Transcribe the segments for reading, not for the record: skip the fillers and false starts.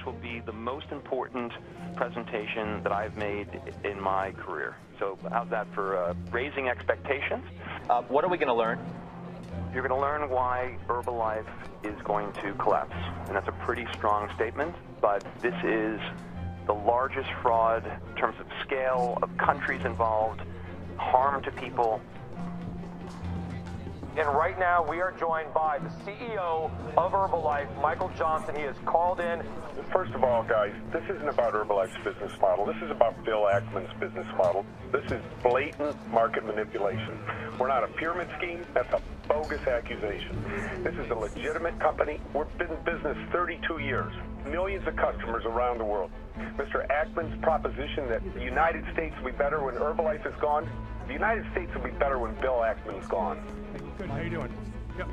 this will be the most important presentation that I've made in my career. So how's that for raising expectations? What are we going to learn? You're going to learn why Herbalife is going to collapse. And that's a pretty strong statement, but this is the largest fraud in terms of scale, of countries involved, harm to people. And right now, we are joined by the CEO of Herbalife, Michael Johnson. He has called in. First of all, guys, this isn't about Herbalife's business model. This is about Bill Ackman's business model. This is blatant market manipulation. We're not a pyramid scheme. That's a bogus accusation. This is a legitimate company. We've been in business 32 years. Millions of customers around the world. Mr. Ackman's proposition that the United States will be better when Herbalife is gone, the United States will be better when Bill Ackman's gone. Good, how you doing? Yep.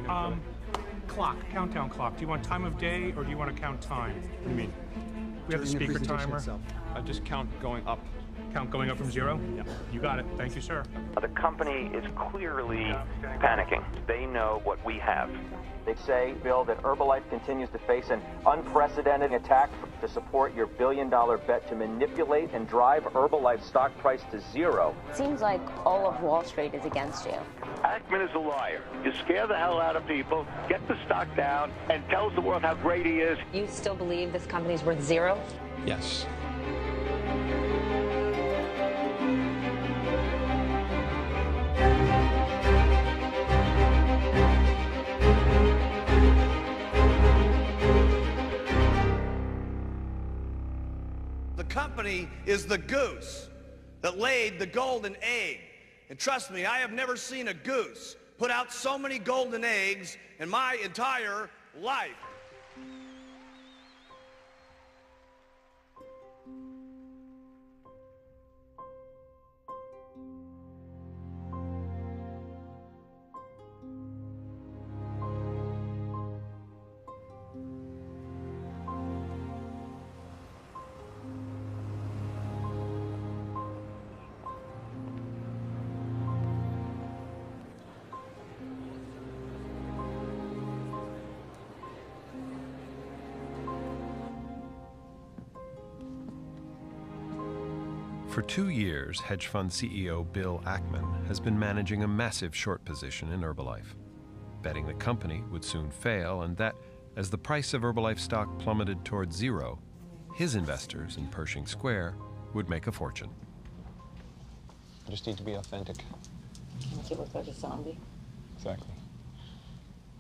Clock, countdown clock. Do you want time of day or do you want to count time? What do you mean? We have the speaker timer. Just count going up. Count going up from 0? Yeah. You got it. Thank you, sir. The company is clearly panicking. They know what we have. They say, Bill, that Herbalife continues to face an unprecedented attack to support your billion-dollar bet to manipulate and drive Herbalife's stock price to 0. It seems like all of Wall Street is against you. Ackman is a liar. You scare the hell out of people, get the stock down, and tells the world how great he is. You still believe this company's worth 0? Yes. The company is the goose that laid the golden egg. And trust me, I have never seen a goose put out so many golden eggs in my entire life. For 2 years, hedge fund CEO Bill Ackman has been managing a massive short position in Herbalife, betting the company would soon fail and that, as the price of Herbalife stock plummeted towards 0, his investors in Pershing Square would make a fortune. I just need to be authentic. Make you look like a zombie. Exactly.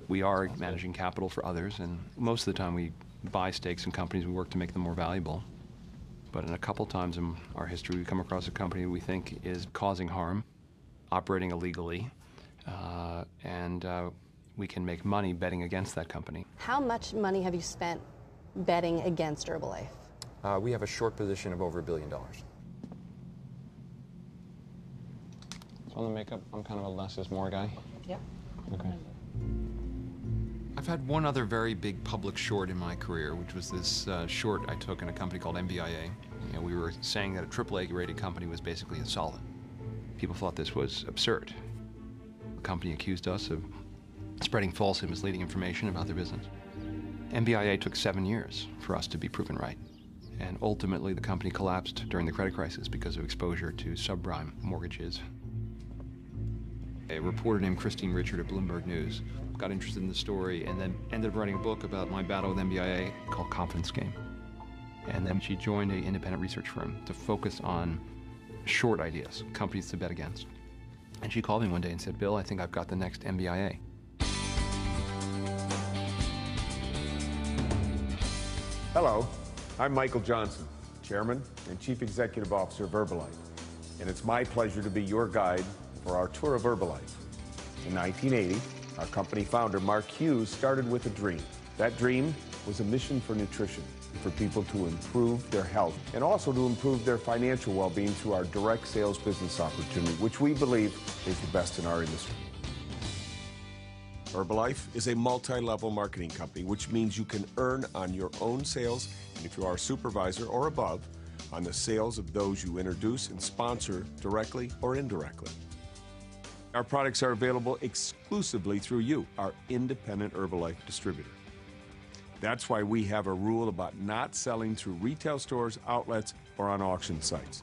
We are managing capital for others, and most of the time we buy stakes in companies. We work to make them more valuable. But in a couple times in our history, we come across a company we think is causing harm, operating illegally, and we can make money betting against that company. How much money have you spent betting against Herbalife? We have a short position of over $1 billion. So on the makeup, I'm kind of a less is more guy? Yep. Okay. I've had one other very big public short in my career, which was this short I took in a company called MBIA. You know, we were saying that a AAA rated company was basically insolvent. People thought this was absurd. The company accused us of spreading false and misleading information about their business. MBIA took 7 years for us to be proven right. And ultimately, the company collapsed during the credit crisis because of exposure to subprime mortgages. A reporter named Christine Richard at Bloomberg News got interested in the story and then ended up writing a book about my battle with MBIA called Confidence Game. And then she joined an independent research firm to focus on short ideas, companies to bet against. And she called me one day and said, Bill, I think I've got the next MBIA. Hello, I'm Michael Johnson, Chairman and Chief Executive Officer of Herbalife. And it's my pleasure to be your guide for our tour of Herbalife. In 1980, our company founder, Mark Hughes, started with a dream. That dream was a mission for nutrition, for people to improve their health and also to improve their financial well-being through our direct sales business opportunity, which we believe is the best in our industry. Herbalife is a multi-level marketing company, which means you can earn on your own sales, and if you are a supervisor or above, on the sales of those you introduce and sponsor directly or indirectly. Our products are available exclusively through you, our independent Herbalife distributor. That's why we have a rule about not selling through retail stores, outlets, or on auction sites.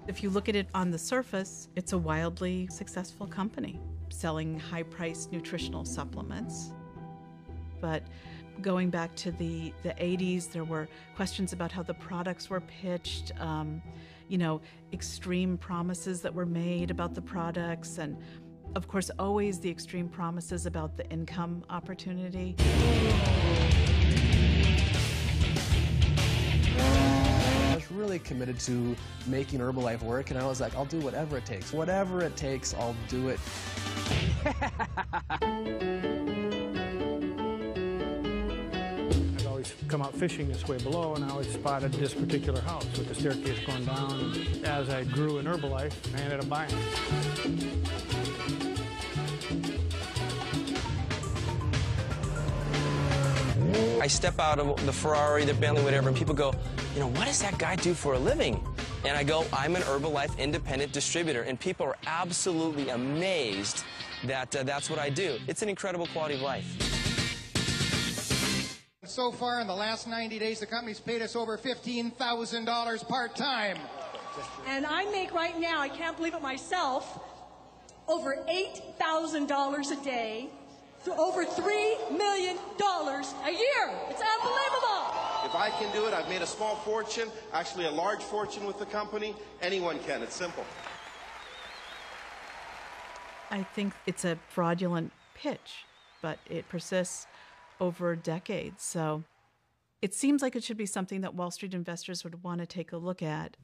If you look at it on the surface, it's a wildly successful company, selling high-priced nutritional supplements. But going back to the 80s, there were questions about how the products were pitched, you know, extreme promises that were made about the products, and of course, always the extreme promises about the income opportunity. I was really committed to making Herbalife work, and I was like, I'll do whatever it takes. Whatever it takes, I'll do it. I'd always come out fishing this way below, and I always spotted this particular house with the staircase going down. And as I grew in Herbalife, I ended up buying it. I step out of the Ferrari, the Bentley, whatever, and people go, you know, what does that guy do for a living? And I go, I'm an Herbalife independent distributor, and people are absolutely amazed that that's what I do. It's an incredible quality of life. So far in the last 90 days, the company's paid us over $15,000 part-time. And I make right now, I can't believe it myself, over $8,000 a day. Over $3 million a year. It's unbelievable. If I can do it, I've made a small fortune, actually a large fortune with the company. Anyone can. It's simple. I think it's a fraudulent pitch, but it persists over decades. So it seems like it should be something that Wall Street investors would want to take a look at.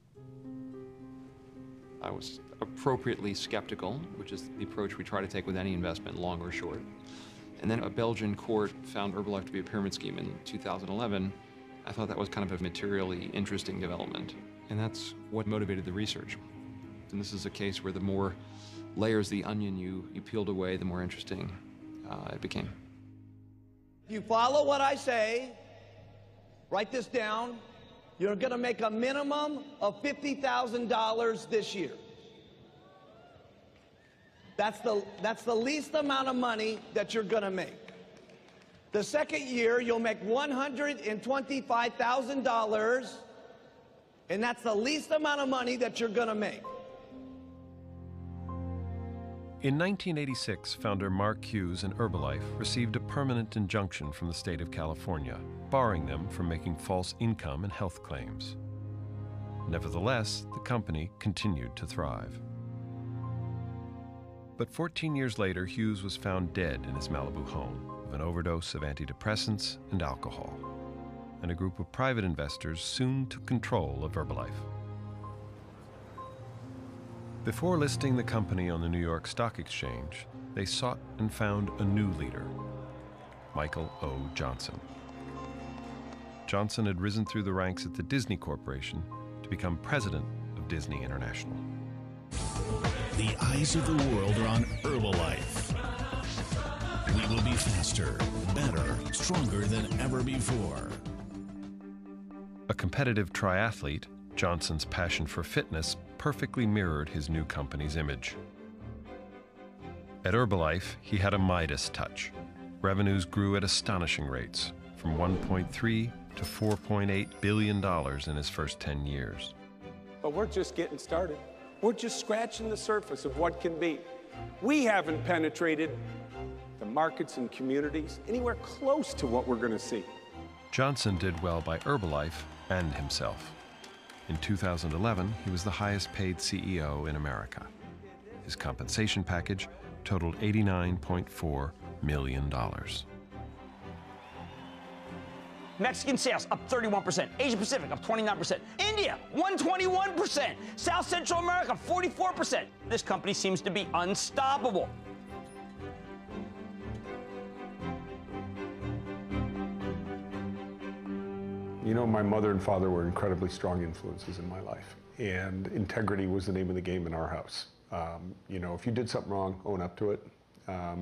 I was appropriately skeptical, which is the approach we try to take with any investment, long or short. And then a Belgian court found Herbalife to be a pyramid scheme in 2011. I thought that was kind of a materially interesting development. And that's what motivated the research. And this is a case where the more layers of the onion you peeled away, the more interesting it became. If you follow what I say, write this down, you're going to make a minimum of $50,000 this year. That's the least amount of money that you're going to make. The second year, you'll make $125,000, and that's the least amount of money that you're going to make. In 1986, founder Mark Hughes and Herbalife received a permanent injunction from the state of California, barring them from making false income and health claims. Nevertheless, the company continued to thrive. But 14 years later, Hughes was found dead in his Malibu home of an overdose of antidepressants and alcohol. And a group of private investors soon took control of Herbalife. Before listing the company on the New York Stock Exchange, they sought and found a new leader, Michael O. Johnson. Johnson had risen through the ranks at the Disney Corporation to become president of Disney International. The eyes of the world are on Herbalife. We will be faster, better, stronger than ever before. A competitive triathlete, Johnson's passion for fitness perfectly mirrored his new company's image. At Herbalife, he had a Midas touch. Revenues grew at astonishing rates, from $1.3 to $4.8 billion in his first 10 years. But we're just getting started. We're just scratching the surface of what can be. We haven't penetrated the markets and communities anywhere close to what we're going to see. Johnson did well by Herbalife and himself. In 2011, he was the highest paid CEO in America. His compensation package totaled $89.4 million. Mexican sales up 31%, Asia Pacific up 29%, India 121%, South Central America 44%. This company seems to be unstoppable. You know, my mother and father were incredibly strong influences in my life, and integrity was the name of the game in our house. You know, if you did something wrong, own up to it.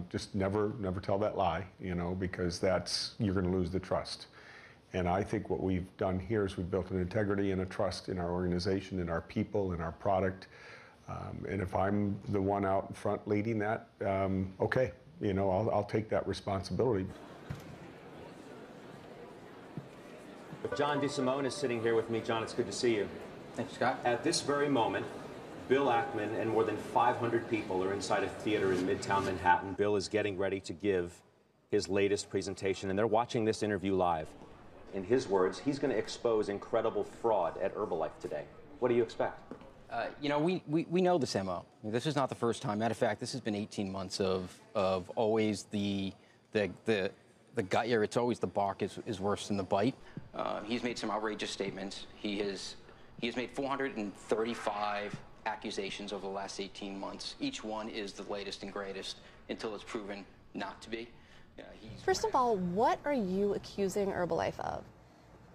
Just never tell that lie, you know, because you're going to lose the trust. And I think what we've done here is we've built an integrity and a trust in our organization, in our people, in our product, And if I'm the one out in front leading that, okay, you know, I'll take that responsibility. John DeSimone is sitting here with me. John, it's good to see you. Thanks, Scott. At this very moment, Bill Ackman and more than 500 people are inside a theater in Midtown Manhattan. Bill is getting ready to give his latest presentation, and they're watching this interview live. In his words, he's going to expose incredible fraud at Herbalife today. What do you expect? You know, we know this MO. This is not the first time. Matter of fact, this has been 18 months of always the gut here. It's always the bark is worse than the bite. He's made some outrageous statements. He has made 435 accusations over the last 18 months. Each one is the latest and greatest until it's proven not to be. First of all, what are you accusing Herbalife of?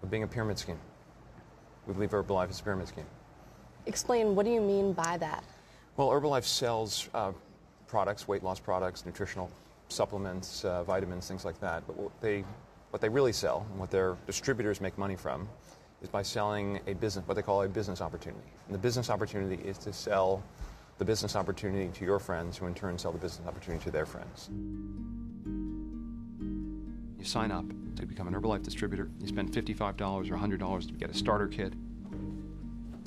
Of being a pyramid scheme. We believe Herbalife is a pyramid scheme. Explain, what do you mean by that? Well, Herbalife sells products, weight loss products, nutritional supplements, vitamins, things like that. But what they really sell, and what their distributors make money from, is by selling a business, what they call a business opportunity. And the business opportunity is to sell the business opportunity to your friends, who in turn sell the business opportunity to their friends. You sign up to become an Herbalife distributor. You spend $55 or $100 to get a starter kit.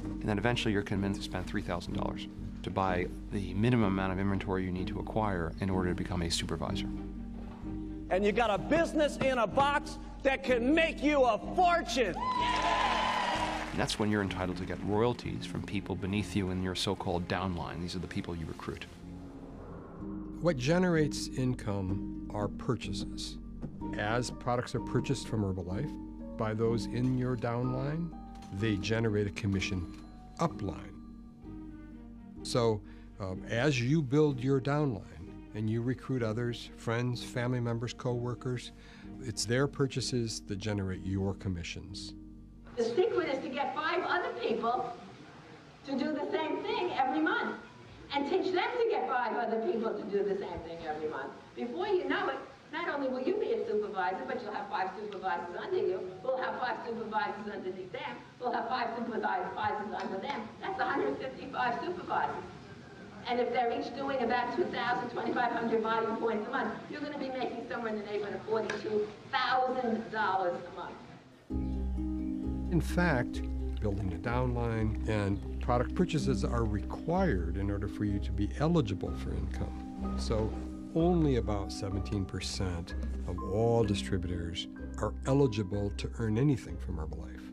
And then eventually you're convinced to spend $3,000 to buy the minimum amount of inventory you need to acquire in order to become a supervisor. And you got a business in a box that can make you a fortune. And that's when you're entitled to get royalties from people beneath you in your so-called downline. These are the people you recruit. What generates income are purchases. As products are purchased from Herbalife by those in your downline, they generate a commission upline. So as you build your downline and you recruit others, friends, family members, co-workers, it's their purchases that generate your commissions. The secret is to get 5 other people to do the same thing every month and teach them to get 5 other people to do the same thing every month. Before you know it, not only will you be a supervisor, but you'll have 5 supervisors under you. We'll have 5 supervisors underneath them. We'll have 5 supervisors under them. That's 155 supervisors. And if they're each doing about 2,000, 2,500 volume points a month, you're going to be making somewhere in the neighborhood of $42,000 a month. In fact, building a downline and product purchases are required in order for you to be eligible for income. So only about 17% of all distributors are eligible to earn anything from Herbalife.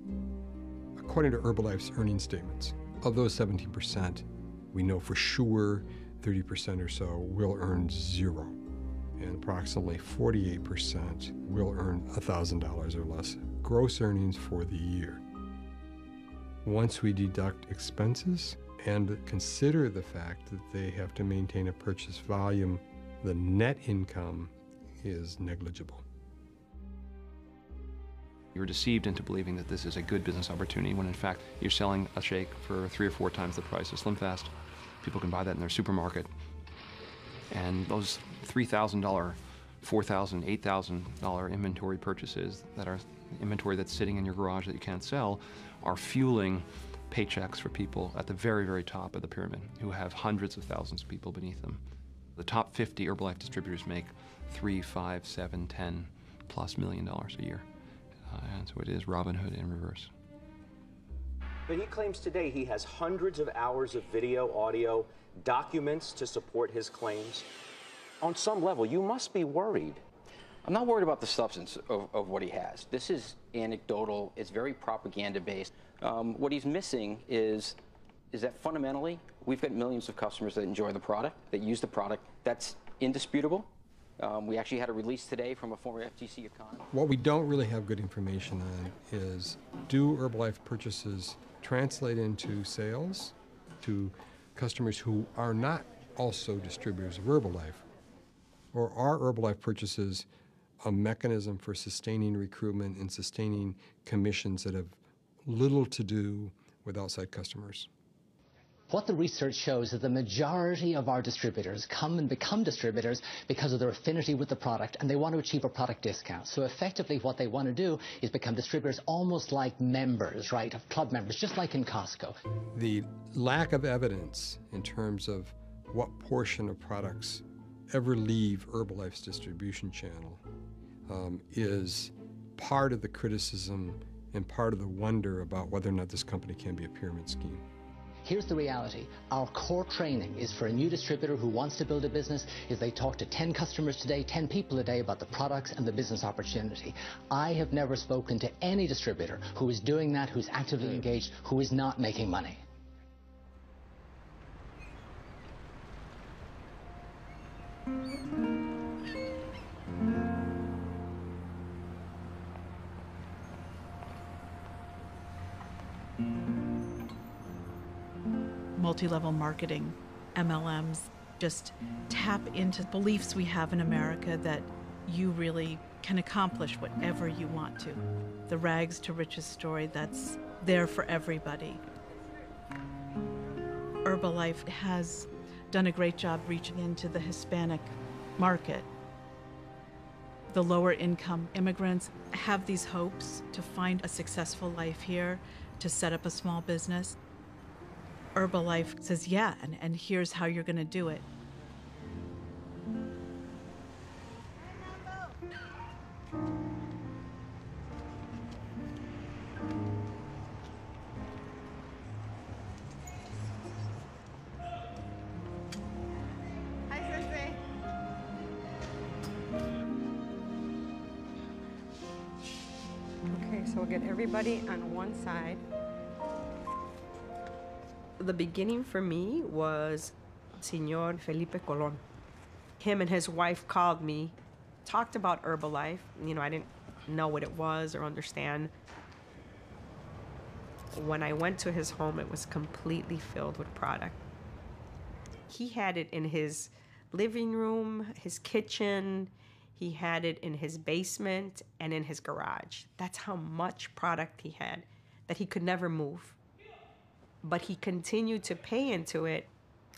According to Herbalife's earnings statements, of those 17%, we know for sure 30% or so will earn $0, and approximately 48% will earn $1,000 or less gross earnings for the year. Once we deduct expenses and consider the fact that they have to maintain a purchase volume, the net income is negligible. You're deceived into believing that this is a good business opportunity when in fact you're selling a shake for 3 or 4 times the price of Slim Fast. People can buy that in their supermarket. And those $3,000, $4,000, $8,000 inventory purchases that are inventory that's sitting in your garage that you can't sell are fueling paychecks for people at the very, very top of the pyramid who have hundreds of thousands of people beneath them. The top 50 Herbalife distributors make $3, $5, $7, $10+ million a year. And so it is Robin Hood in reverse. But he claims today he has hundreds of hours of video, audio, documents to support his claims. On some level, you must be worried. I'm not worried about the substance of what he has. This is anecdotal. It's very propaganda-based. What he's missing is that fundamentally, we've got millions of customers that enjoy the product, that use the product. That's indisputable. We actually had a release today from a former FTC econ. What we don't really have good information on is, do Herbalife purchases translate into sales to customers who are not also distributors of Herbalife? Or are Herbalife purchases a mechanism for sustaining recruitment and sustaining commissions that have little to do with outside customers? What the research shows is the majority of our distributors come and become distributors because of their affinity with the product, and they want to achieve a product discount. So effectively what they want to do is become distributors almost like members, right, of club members, just like in Costco. The lack of evidence in terms of what portion of products ever leave Herbalife's distribution channel is part of the criticism and part of the wonder about whether or not this company can be a pyramid scheme. Here's the reality. Our core training is for a new distributor who wants to build a business is they talk to 10 customers today, 10 people a day about the products and the business opportunity. I have never spoken to any distributor who is doing that, who's actively engaged, who is not making money. Multi-level marketing, MLMs, just tap into beliefs we have in America that you really can accomplish whatever you want to. The rags to riches story that's there for everybody. Herbalife has done a great job reaching into the Hispanic market. The lower income immigrants have these hopes to find a successful life here, to set up a small business. Herbalife says, yeah, and here's how you're going to do it. Okay, so we'll get everybody on one side. The beginning for me was Señor Felipe Colón. Him and his wife called me, talked about Herbalife. You know, I didn't know what it was or understand. When I went to his home, it was completely filled with product. He had it in his living room, his kitchen. He had it in his basement and in his garage. That's how much product he had that he could never move. But he continued to pay into it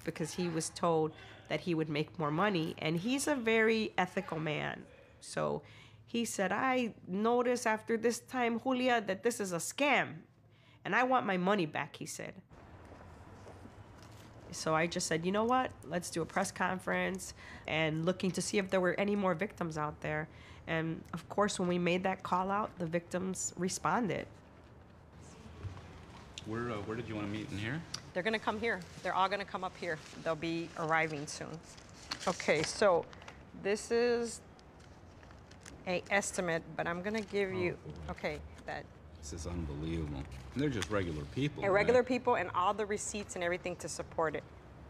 because he was told that he would make more money. And he's a very ethical man. So he said, I noticed after this time, Julia, that this is a scam. And I want my money back, he said. So I just said, you know what? Let's do a press conference and looking to see if there were any more victims out there. And of course, when we made that call out, the victims responded. Where did you want to meet? In here? They're going to come here. They're all going to come up here. They'll be arriving soon. Okay, so this is an estimate, but I'm going to give you, okay, that. This is unbelievable. And they're just regular people. And regular people and all the receipts and everything to support it.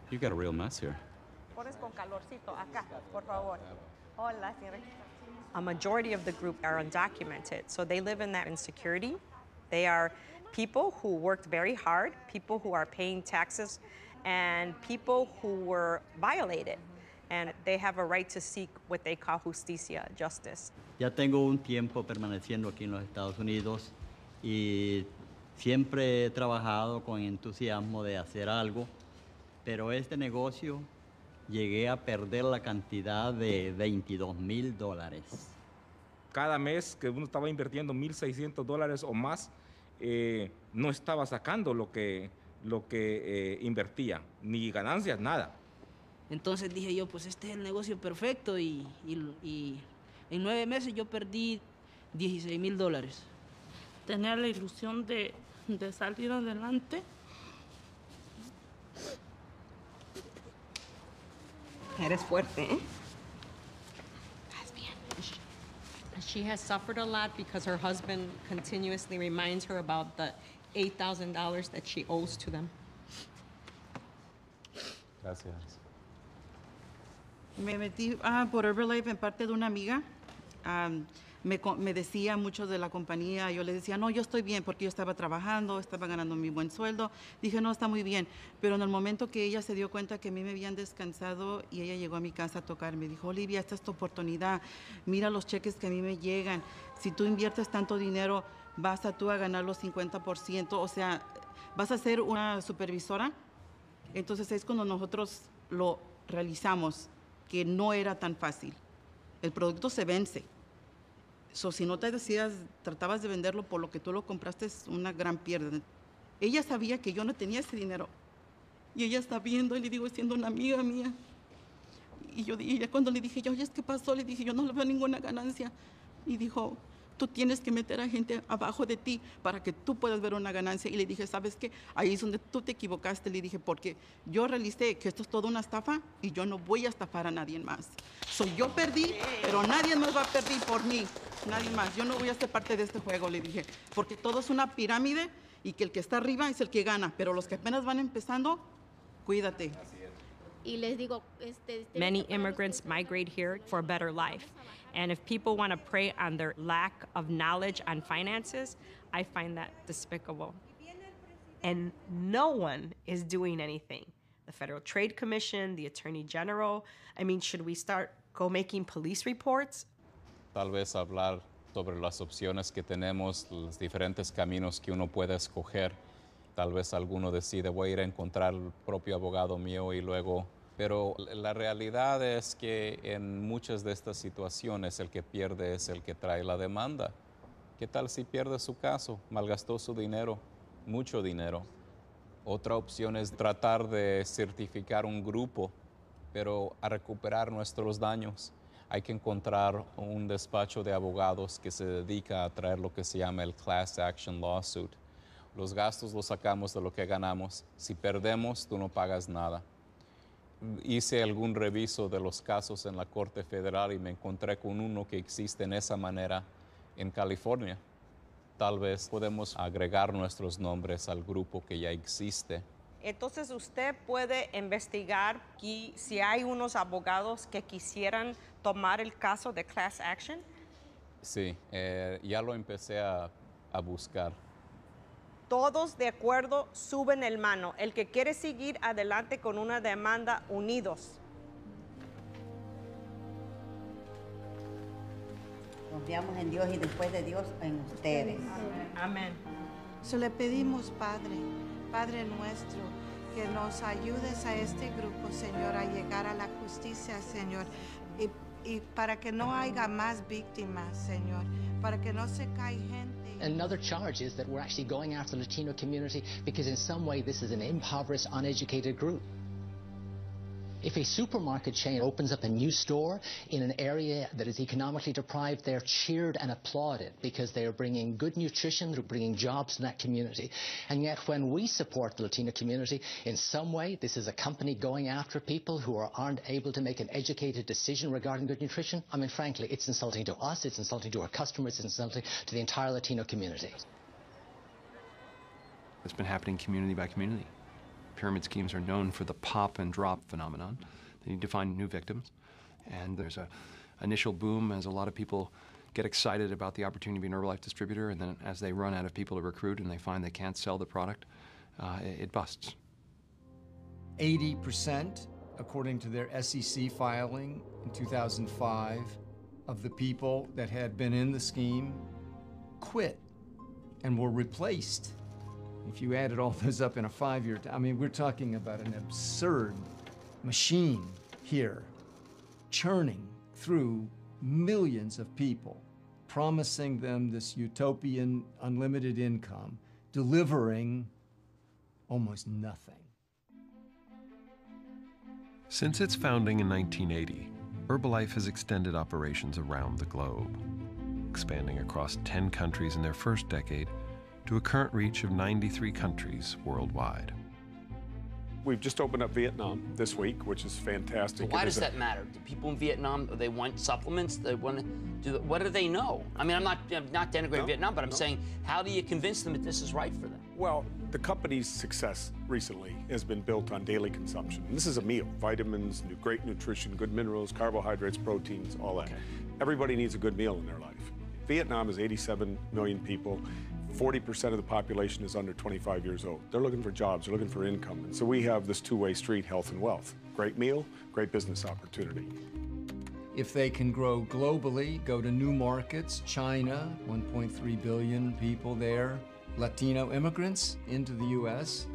You got a real mess here. A majority of the group are undocumented, so they live in that insecurity. They are people who worked very hard, people who are paying taxes, and people who were violated. And they have a right to seek what they call justicia, justice. Ya tengo un tiempo permaneciendo aquí en los Estados Unidos y siempre he trabajado con entusiasmo de hacer algo, pero este negocio llegué a perder la cantidad de $22,000. Cada mes que uno estaba invirtiendo $1,600 o más, no estaba sacando lo que invertía, ni ganancias, nada. Entonces dije yo, pues este es el negocio perfecto y en 9 meses yo perdí $16,000. Tener la ilusión de salir adelante. Eres fuerte, ¿eh? She has suffered a lot because her husband continuously reminds her about the $8,000 that she owes to them. Gracias. Me metí por Herbalife en parte de una amiga. Me decía mucho de la compañía. Yo le decía, no, yo estoy bien porque yo estaba trabajando, estaba ganando mi buen sueldo. Dije, no, está muy bien. Pero en el momento que ella se dio cuenta que a mí me habían descansado y ella llegó a mi casa a tocar, me dijo, Olivia, esta es tu oportunidad. Mira los cheques que a mí me llegan. Si tú inviertes tanto dinero, vas tú a ganar los 50%. O sea, vas a ser una supervisora Entonces es cuando nosotros lo realizamos, que no era tan fácil. El producto se vence. So, si no te decías, tratabas de venderlo por lo que tú lo compraste, es una gran pérdida. Ella sabía que yo no tenía ese dinero. Y ella está viendo, y le digo, siendo una amiga mía. Y ella cuando le dije, oye, ¿qué pasó? Le dije, yo no le veo ninguna ganancia. Y dijo, tú tienes que meter a gente abajo de ti para que tú puedas ver una ganancia. Y le dije, ¿sabes qué? Ahí es donde tú te equivocaste. Le dije, porque yo realicé que esto es toda una estafa y yo no voy a estafar a nadie más. Yo perdí, pero nadie más va a perder por mí. Nadie más. Yo no voy a ser parte de este juego, le dije. Porque todo es una pirámide y que el que está arriba es el que gana. Pero los que apenas van empezando, cuídate. Y les digo, Many immigrants migrate here for a better life. And if people want to prey on their lack of knowledge on finances, I find that despicable. And no one is doing anything. The Federal Trade Commission, the Attorney General. I mean, should we start making police reports? Tal vez hablar sobre las opciones que tenemos, los diferentes caminos que uno puede escoger. Tal vez alguno decide, voy a ir a encontrar el propio abogado mío y luego... Pero la realidad es que en muchas de estas situaciones el que pierde es el que trae la demanda. ¿Qué tal si pierde su caso? Malgastó su dinero, mucho dinero. Otra opción es tratar de certificar un grupo, pero a recuperar nuestros daños. Hay que encontrar un despacho de abogados que se dedica a traer lo que se llama el Class Action Lawsuit. Los gastos los sacamos de lo que ganamos. Si perdemos, tú no pagas nada. Hice algún reviso de los casos en la Corte Federal y me encontré con uno que existe en esa manera en California. Tal vez podemos agregar nuestros nombres al grupo que ya existe. Entonces usted puede investigar si hay unos abogados que quisieran tomar el caso de class action. Sí, ya lo empecé a buscar. Todos de acuerdo, suben el mano. El que quiere seguir adelante con una demanda, unidos. Confiamos en Dios y después de Dios en ustedes. Amén. Le pedimos, Padre nuestro, que nos ayudes a este grupo, Señor, a llegar a la justicia, Señor, y para que no haya más víctimas, Señor, para que no se caiga gente. Another charge is that we're actually going after the Latino community because in some way this is an impoverished, uneducated group. If a supermarket chain opens up a new store in an area that is economically deprived, they're cheered and applauded because they are bringing good nutrition, they're bringing jobs to that community. And yet when we support the Latino community, in some way this is a company going after people who aren't able to make an educated decision regarding good nutrition. I mean, frankly, it's insulting to us, it's insulting to our customers, it's insulting to the entire Latino community. It's been happening community by community. Pyramid schemes are known for the pop and drop phenomenon. They need to find new victims. And there's an initial boom as a lot of people get excited about the opportunity to be an Herbalife distributor, and then as they run out of people to recruit and they find they can't sell the product, it busts. 80%, according to their SEC filing in 2005, of the people that had been in the scheme quit and were replaced. If you added all those up in a 5-year, I mean, we're talking about an absurd machine here, churning through millions of people, promising them this utopian unlimited income, delivering almost nothing. Since its founding in 1980, Herbalife has extended operations around the globe, expanding across 10 countries in their first decade to a current reach of 93 countries worldwide. We've just opened up Vietnam this week, which is fantastic. Why does that matter? Do people in Vietnam, they want supplements? They want to do, what do they know? I mean, I'm not denigrating Vietnam, but I'm saying, how do you convince them that this is right for them? Well, the company's success recently has been built on daily consumption. And this is a meal, vitamins, great nutrition, good minerals, carbohydrates, proteins, all that. Okay. Everybody needs a good meal in their life. Vietnam is 87 million people. 40% of the population is under 25 years old. They're looking for jobs, they're looking for income. And so we have this two-way street, health and wealth. Great meal, great business opportunity. If they can grow globally, go to new markets, China, 1.3 billion people there, Latino immigrants into the U.S.,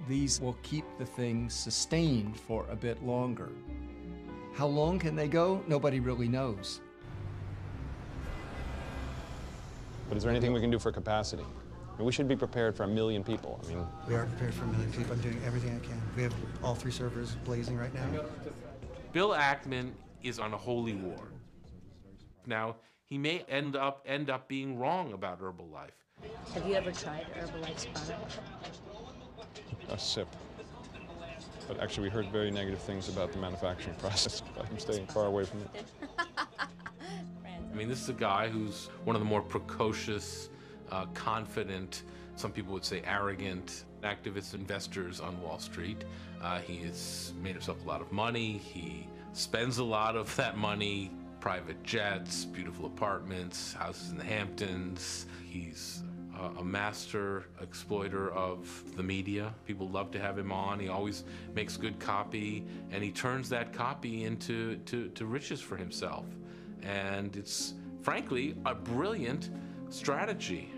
these will keep the thing sustained for a bit longer. How long can they go? Nobody really knows. But is there anything we can do for capacity? I mean, we should be prepared for 1 million people. I mean, we are prepared for 1 million people. I'm doing everything I can. We have all 3 servers blazing right now. Bill Ackman is on a holy war. Now, he may end up being wrong about Herbalife. Have you ever tried Herbalife's product? a sip. But actually, we heard very negative things about the manufacturing process. I'm staying far away from it. I mean, this is a guy who's one of the more precocious, confident, some people would say arrogant, activist investors on Wall Street. He has made himself a lot of money. He spends a lot of that money, private jets, beautiful apartments, houses in the Hamptons. He's a master exploiter of the media. People love to have him on. He always makes good copy, and he turns that copy into riches for himself. And it's, frankly, a brilliant strategy.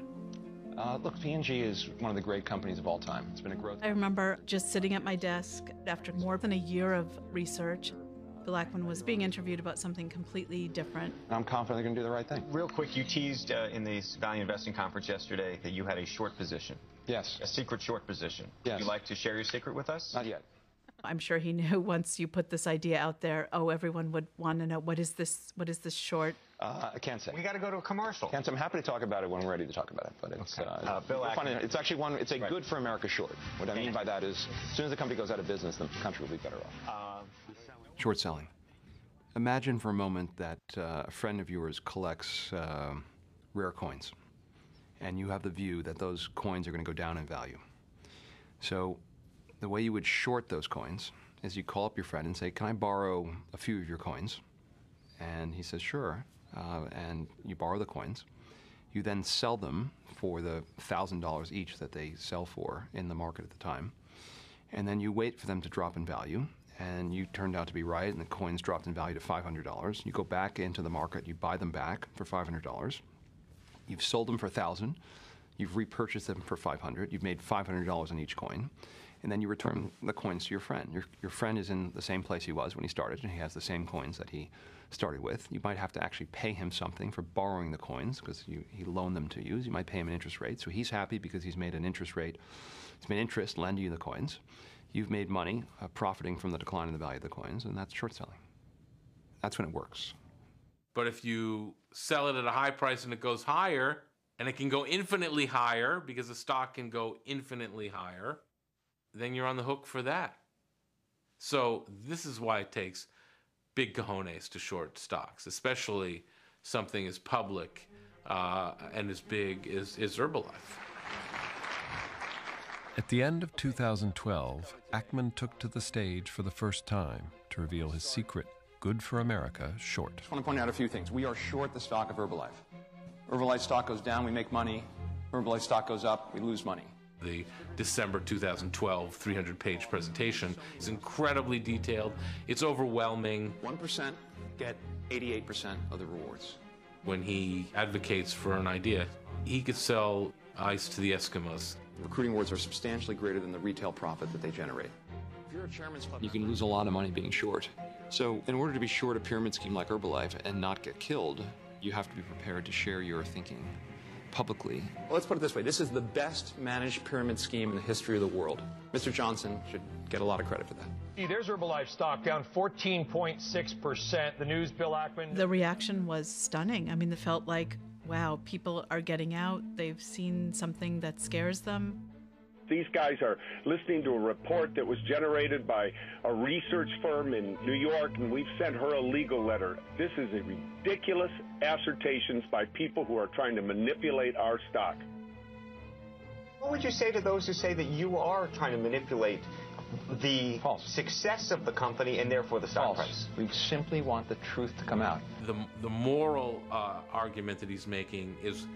Look, P&G is one of the great companies of all time. It's been a growth. I remember just sitting at my desk after more than a year of research. Bill Ackman was being interviewed about something completely different. I'm confident they're going to do the right thing. Real quick, you teased in the Value Investing Conference yesterday that you had a short position. Yes. A secret short position. Yes. Would you like to share your secret with us? Not yet. I'm sure he knew once you put this idea out there, oh, everyone would want to know, what is this short? I can't say. We got to go to a commercial. Can't say. I'm happy to talk about it when we're ready to talk about it. But it's, Bill Ackman. It's actually one, it's a good for America short. What I mean by that is, as soon as the company goes out of business, the country will be better off. Short selling. Imagine for a moment that a friend of yours collects rare coins, and you have the view that those coins are going to go down in value. So the way you would short those coins is you call up your friend and say, can I borrow a few of your coins? And he says, sure. And you borrow the coins. You then sell them for the $1,000 each that they sell for in the market at the time. And then you wait for them to drop in value. And you turned out to be right, and the coins dropped in value to $500. You go back into the market, you buy them back for $500. You've sold them for $1,000. You've repurchased them for $500. You've made $500 on each coin. And then you return the coins to your friend. Your friend is in the same place he was when he started, and he has the same coins that he started with. You might have to actually pay him something for borrowing the coins because he loaned them to you. You might pay him an interest rate. So he's happy because he's made an interest rate. He's made interest lending you the coins. You've made money profiting from the decline in the value of the coins, and that's short selling. That's when it works. But if you sell it at a high price and it goes higher, and it can go infinitely higher because the stock can go infinitely higher, then you're on the hook for that. So this is why it takes big cojones to short stocks, especially something as public and as big as Herbalife. At the end of 2012, Ackman took to the stage for the first time to reveal his secret, good for America, short. I just want to point out a few things. We are short the stock of Herbalife. Herbalife stock goes down, we make money. Herbalife stock goes up, we lose money. The December 2012 300-page presentation is incredibly detailed. It's overwhelming. 1% get 88% of the rewards. When he advocates for an idea, he could sell ice to the Eskimos. Recruiting rewards are substantially greater than the retail profit that they generate. If you're a chairman's club, you can lose a lot of money being short. So in order to be short a pyramid scheme like Herbalife and not get killed, you have to be prepared to share your thinking publicly. Well, let's put it this way. This is the best managed pyramid scheme in the history of the world. Mr. Johnson should get a lot of credit for that. There's Herbalife stock down 14.6%. The news, Bill Ackman. The reaction was stunning. I mean, it felt like, wow, people are getting out. They've seen something that scares them. These guys are listening to a report that was generated by a research firm in New York, and we've sent her a legal letter. This is a ridiculous assertions by people who are trying to manipulate our stock. What would you say to those who say that you are trying to manipulate the success of the company and therefore the stock price? We simply want the truth to come out. The moral argument that he's making is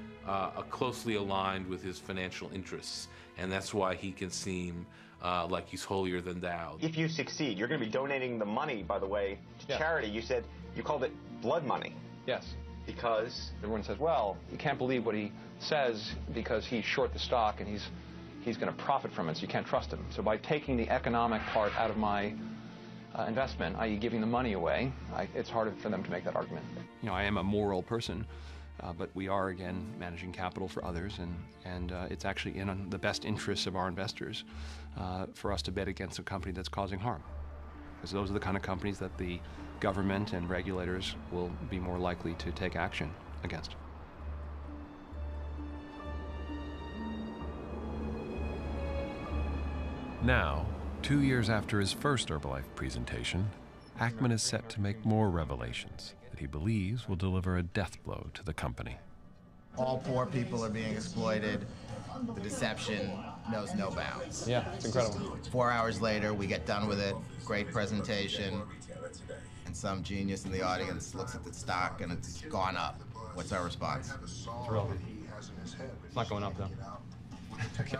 closely aligned with his financial interests, and that's why he can seem like he's holier than thou. If you succeed, you're going to be donating the money, by the way, to charity. You called it blood money. Yes. Because everyone says, well, you can't believe what he says because he's short the stock and he's he's going to profit from it, so you can't trust him. So by taking the economic part out of my investment, i.e. giving the money away, it's harder for them to make that argument. You know, I am a moral person, but we are, again, managing capital for others, and it's actually in the best interests of our investors for us to bet against a company that's causing harm. Because those are the kind of companies that the government and regulators will be more likely to take action against. Now, 2 years after his first Herbalife presentation, Ackman is set to make more revelations that he believes will deliver a death blow to the company. All poor people are being exploited. The deception knows no bounds. Yeah, it's incredible. 4 hours later, we get done with it. Great presentation. And some genius in the audience looks at the stock and it's gone up. What's our response? It's irrelevant. It's not going up, though. Okay.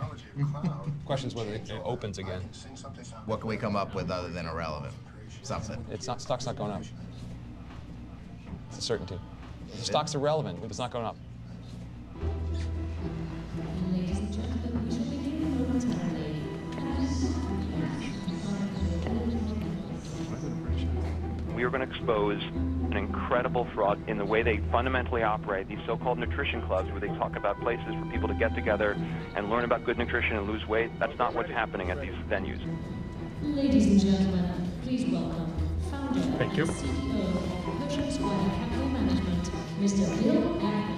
Question's whether it opens again. What can we come up with other than irrelevant? Something. Stock's not going up. It's a certainty. The stock's irrelevant if it's not going up. We are going to expose an incredible fraud in the way they fundamentally operate, these so-called nutrition clubs where they talk about places for people to get together and learn about good nutrition and lose weight. That's not what's happening at these venues. Ladies and gentlemen, please welcome founder Thank you. and CEO of Ocean Square Capital Management, Mr. Bill Ackman.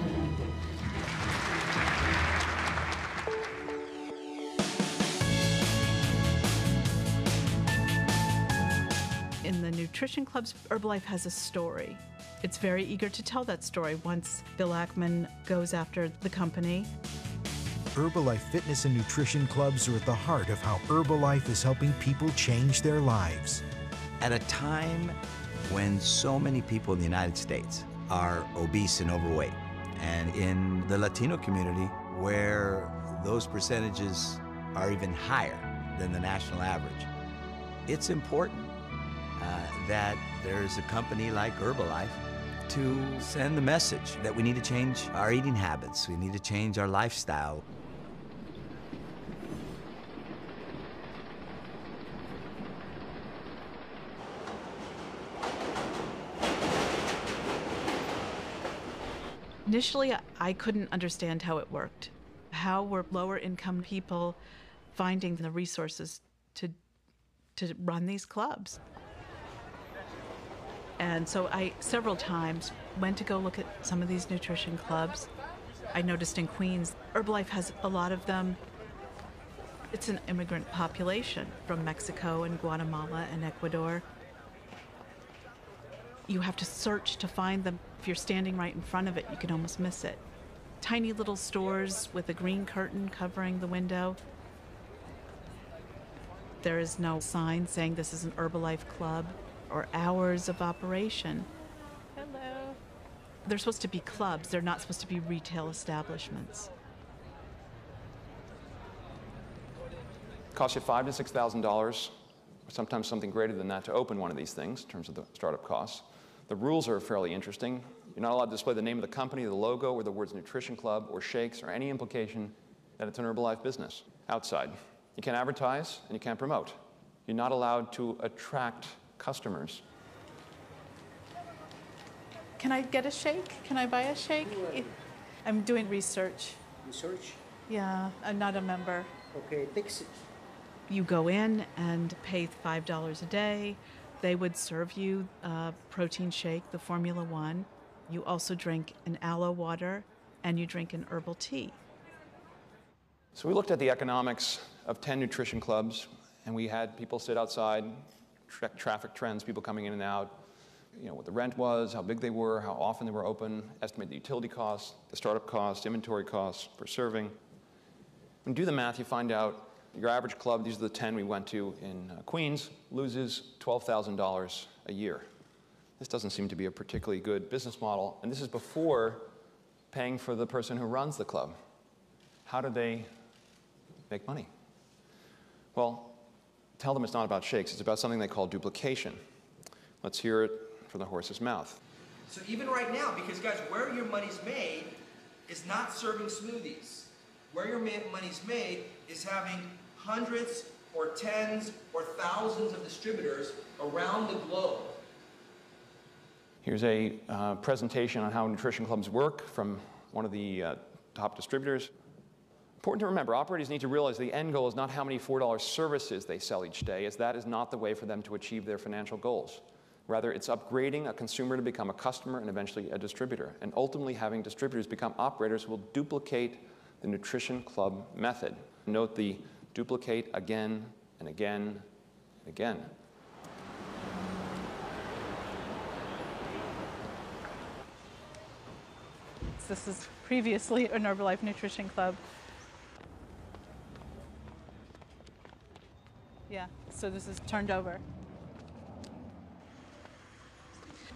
In the nutrition clubs, Herbalife has a story. It's very eager to tell that story once Bill Ackman goes after the company. Herbalife Fitness and Nutrition Clubs are at the heart of how Herbalife is helping people change their lives. At a time when so many people in the United States are obese and overweight, and in the Latino community where those percentages are even higher than the national average, it's important that there's a company like Herbalife to send the message that we need to change our eating habits, we need to change our lifestyle. Initially, I couldn't understand how it worked. How were lower income people finding the resources to run these clubs? And so I, several times, went to go look at some of these nutrition clubs. I noticed in Queens, Herbalife has a lot of them. It's an immigrant population from Mexico and Guatemala and Ecuador. You have to search to find them. If you're standing right in front of it, you can almost miss it. Tiny little stores with a green curtain covering the window. There is no sign saying this is an Herbalife club or hours of operation. Hello. They're supposed to be clubs. They're not supposed to be retail establishments. It costs you $5,000 to $6,000, or sometimes something greater than that, to open one of these things in terms of the startup costs. The rules are fairly interesting. You're not allowed to display the name of the company, the logo, or the words nutrition club or shakes, or any implication that it's an Herbalife business outside. You can't advertise and you can't promote. You're not allowed to attract customers. Can I get a shake? Can I buy a shake? I'm doing research. Research? Yeah, I'm not a member. Okay, fix it. You go in and pay $5 a day. They would serve you a protein shake, the Formula One. You also drink an aloe water, and you drink an herbal tea. So we looked at the economics of 10 nutrition clubs, and we had people sit outside, check traffic trends, people coming in and out, you know, what the rent was, how big they were, how often they were open, estimate the utility costs, the startup costs, inventory costs per serving. When you do the math, you find out your average club, these are the 10 we went to in Queens, loses $12,000 a year. This doesn't seem to be a particularly good business model, and this is before paying for the person who runs the club. How do they make money? Well, tell them it's not about shakes, it's about something they call duplication. Let's hear it from the horse's mouth. So even right now, because guys, where your money's made is not serving smoothies. Where your money's made is having hundreds or tens or thousands of distributors around the globe. Here's a presentation on how nutrition clubs work from one of the top distributors. Important to remember, operators need to realize the end goal is not how many $4 services they sell each day, as that is not the way for them to achieve their financial goals. Rather, it's upgrading a consumer to become a customer and eventually a distributor, and ultimately having distributors become operators who will duplicate the nutrition club method. Note the duplicate again and again and again. This is previously an Herbalife Nutrition Club. Yeah, so this is turned over.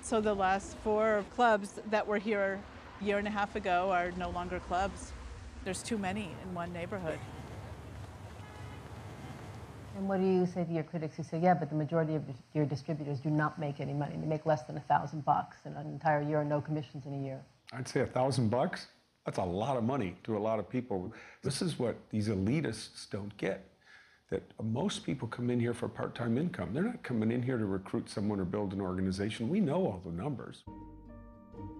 So the last 4 clubs that were here a year and a half ago are no longer clubs. There's too many in one neighborhood. And what do you say to your critics who say, yeah, but the majority of your distributors do not make any money. They make less than $1,000 in an entire year and no commissions in a year. I'd say $1,000, that's a lot of money to a lot of people. This is what these elitists don't get, that most people come in here for part-time income. They're not coming in here to recruit someone or build an organization. We know all the numbers.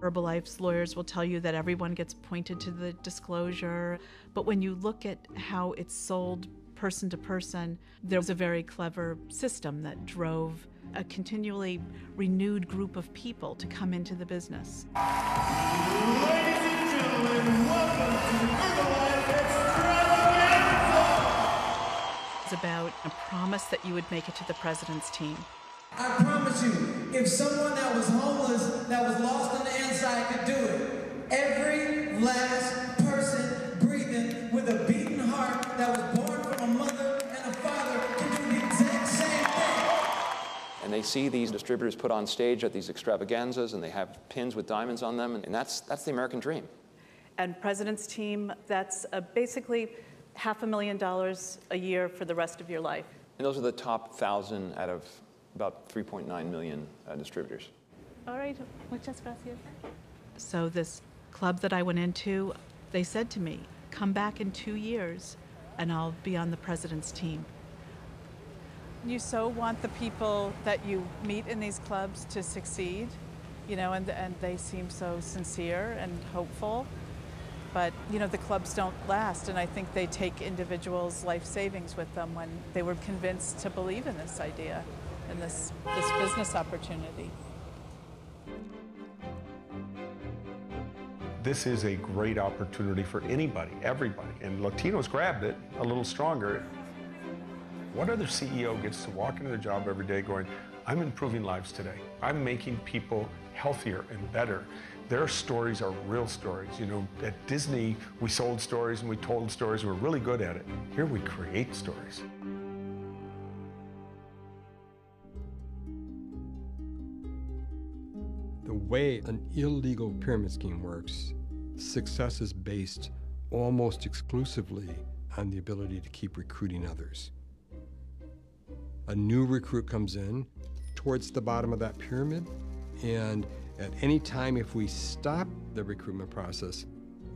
Herbalife's lawyers will tell you that everyone gets pointed to the disclosure, but when you look at how it's sold person to person, there was a very clever system that drove a continually renewed group of people to come into the business. Ladies and gentlemen, welcome to Herbalife Extravaganza! It's about a promise that you would make it to the president's team. I promise you, if someone that was homeless, that was lost on the inside could do it, every last person breathing with a beating heart that was born from a mother and a father can do the exact same thing. And they see these distributors put on stage at these extravaganzas, and they have pins with diamonds on them, and that's the American dream. And president's team, that's basically $500,000 a year for the rest of your life. And those are the top 1,000 out of about 3.9 million distributors. All right, muchas gracias. So this club that I went into, they said to me, come back in 2 years and I'll be on the president's team. You so want the people that you meet in these clubs to succeed, you know, and they seem so sincere and hopeful. But, you know, the clubs don't last, and I think they take individuals' life savings with them when they were convinced to believe in this idea and this business opportunity. This is a great opportunity for anybody, everybody, and Latinos grabbed it a little stronger. What other CEO gets to walk into their job every day going, I'm improving lives today. I'm making people healthier and better. Their stories are real stories. You know, at Disney, we sold stories and we told stories. We're really good at it. Here we create stories. The way an illegal pyramid scheme works, success is based almost exclusively on the ability to keep recruiting others. A new recruit comes in towards the bottom of that pyramid, and at any time if we stop the recruitment process,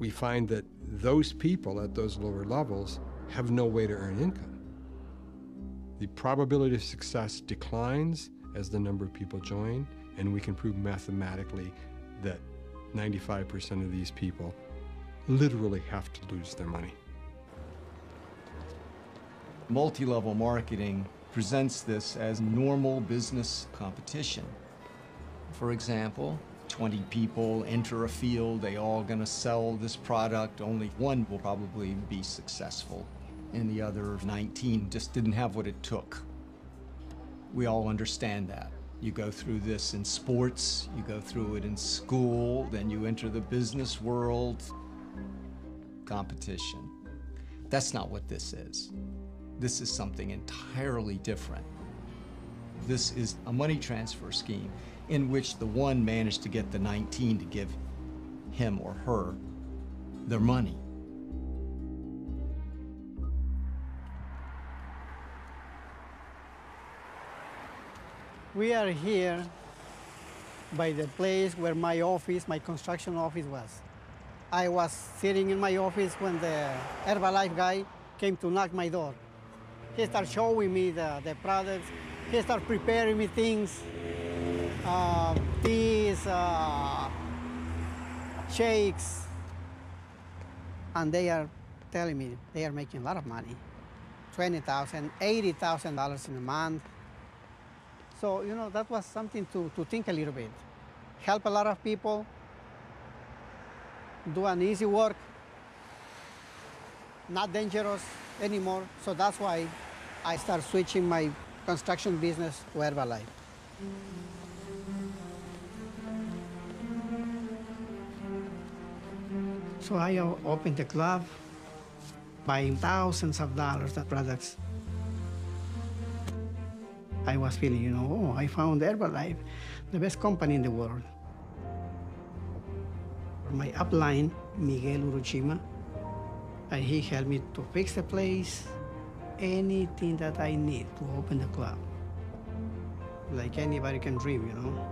we find that those people at those lower levels have no way to earn income. The probability of success declines as the number of people join, and we can prove mathematically that 95% of these people literally have to lose their money. Multi-level marketing presents this as normal business competition. For example, 20 people enter a field, they all gonna sell this product, only one will probably be successful, and the other 19 just didn't have what it took. We all understand that. You go through this in sports, you go through it in school, then you enter the business world. Competition. That's not what this is. This is something entirely different. This is a money transfer scheme in which the one managed to get the 19 to give him or her their money. We are here by the place where my office, my construction office was. I was sitting in my office when the Herbalife guy came to knock my door. He started showing me the products. He started preparing me things, teas, shakes. And they are telling me they are making a lot of money, $20,000, $80,000 in a month. So, you know, that was something to think a little bit. Help a lot of people, do an easy work, not dangerous anymore. So that's why I started switching my construction business to Herbalife. So I opened the club, buying thousands of dollars of products. I was feeling, you know, oh, I found Herbalife, the best company in the world. My upline, Miguel Uruchima, and he helped me to fix the place, anything that I need to open the club. Like anybody can dream, you know.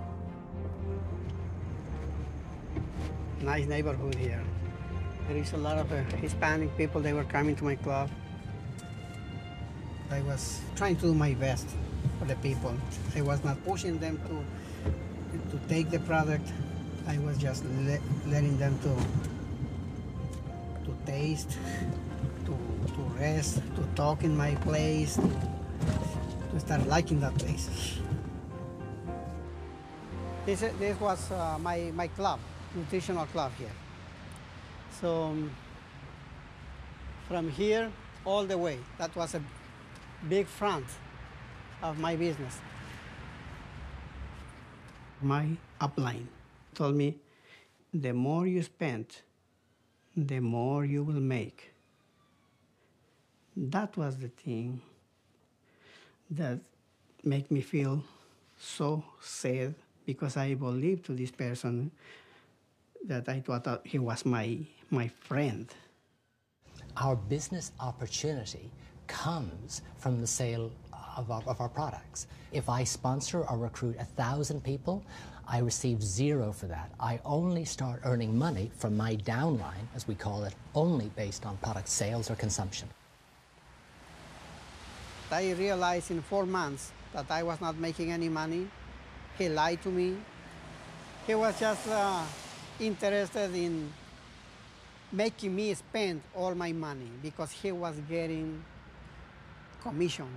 Nice neighborhood here. There is a lot of Hispanic people, they were coming to my club. I was trying to do my best for the people. I was not pushing them to take the product. I was just letting them to taste, to rest, to talk in my place, to start liking that place. This was my club, nutritional club here. So from here all the way, that was a big front of my business. My upline told me, the more you spend, the more you will make. That was the thing that made me feel so sad, because I believed to this person that I thought he was my friend. Our business opportunity comes from the sale of our products. If I sponsor or recruit 1,000 people, I receive zero for that. I only start earning money from my downline, as we call it, only based on product sales or consumption. I realized in 4 months that I was not making any money. He lied to me. He was just interested in making me spend all my money because he was getting commission.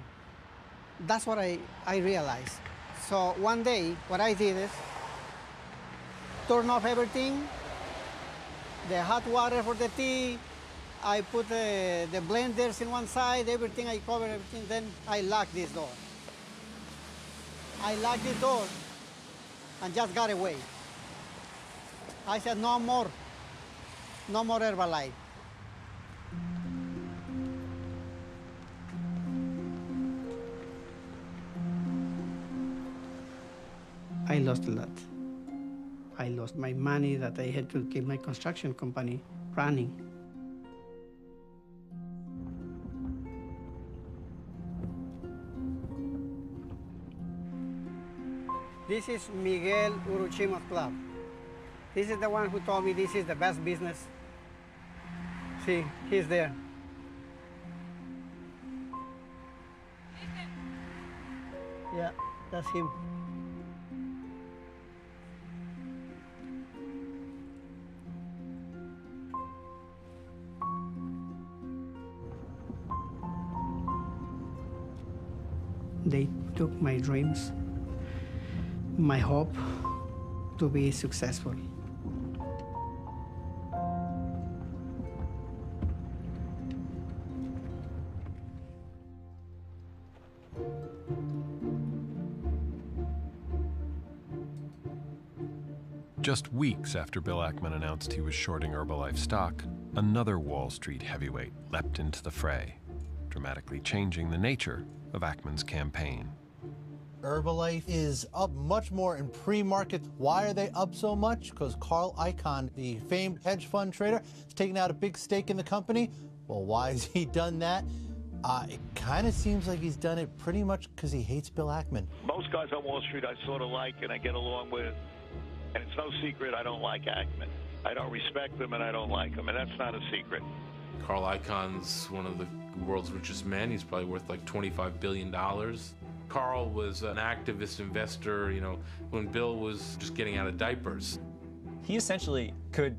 That's what I realized. So one day, what I did is turn off everything, the hot water for the tea, I put the blenders in one side, everything, I cover everything, then I locked this door. I locked the door and just got away. I said, no more Herbalife. I lost a lot. I lost my money that I had to keep my construction company running. This is Miguel Uruchima's club. This is the one who told me this is the best business. See, he's there. Yeah, that's him. They took my dreams, my hope to be successful. Just weeks after Bill Ackman announced he was shorting Herbalife stock, another Wall Street heavyweight leapt into the fray, dramatically changing the nature of Ackman's campaign. Herbalife is up much more in pre-market. Why are they up so much? Because Carl Icahn, the famed hedge fund trader, is taking out a big stake in the company. Well, why has he done that? It kind of seems like he's done it pretty much because he hates Bill Ackman. Most guys on Wall Street I sort of like and I get along with, and it's no secret I don't like Ackman. I don't respect them and I don't like them, and that's not a secret. Carl Icahn's one of the world's richest men. He's probably worth like $25 billion. Carl was an activist investor, you know, when Bill was just getting out of diapers. He essentially could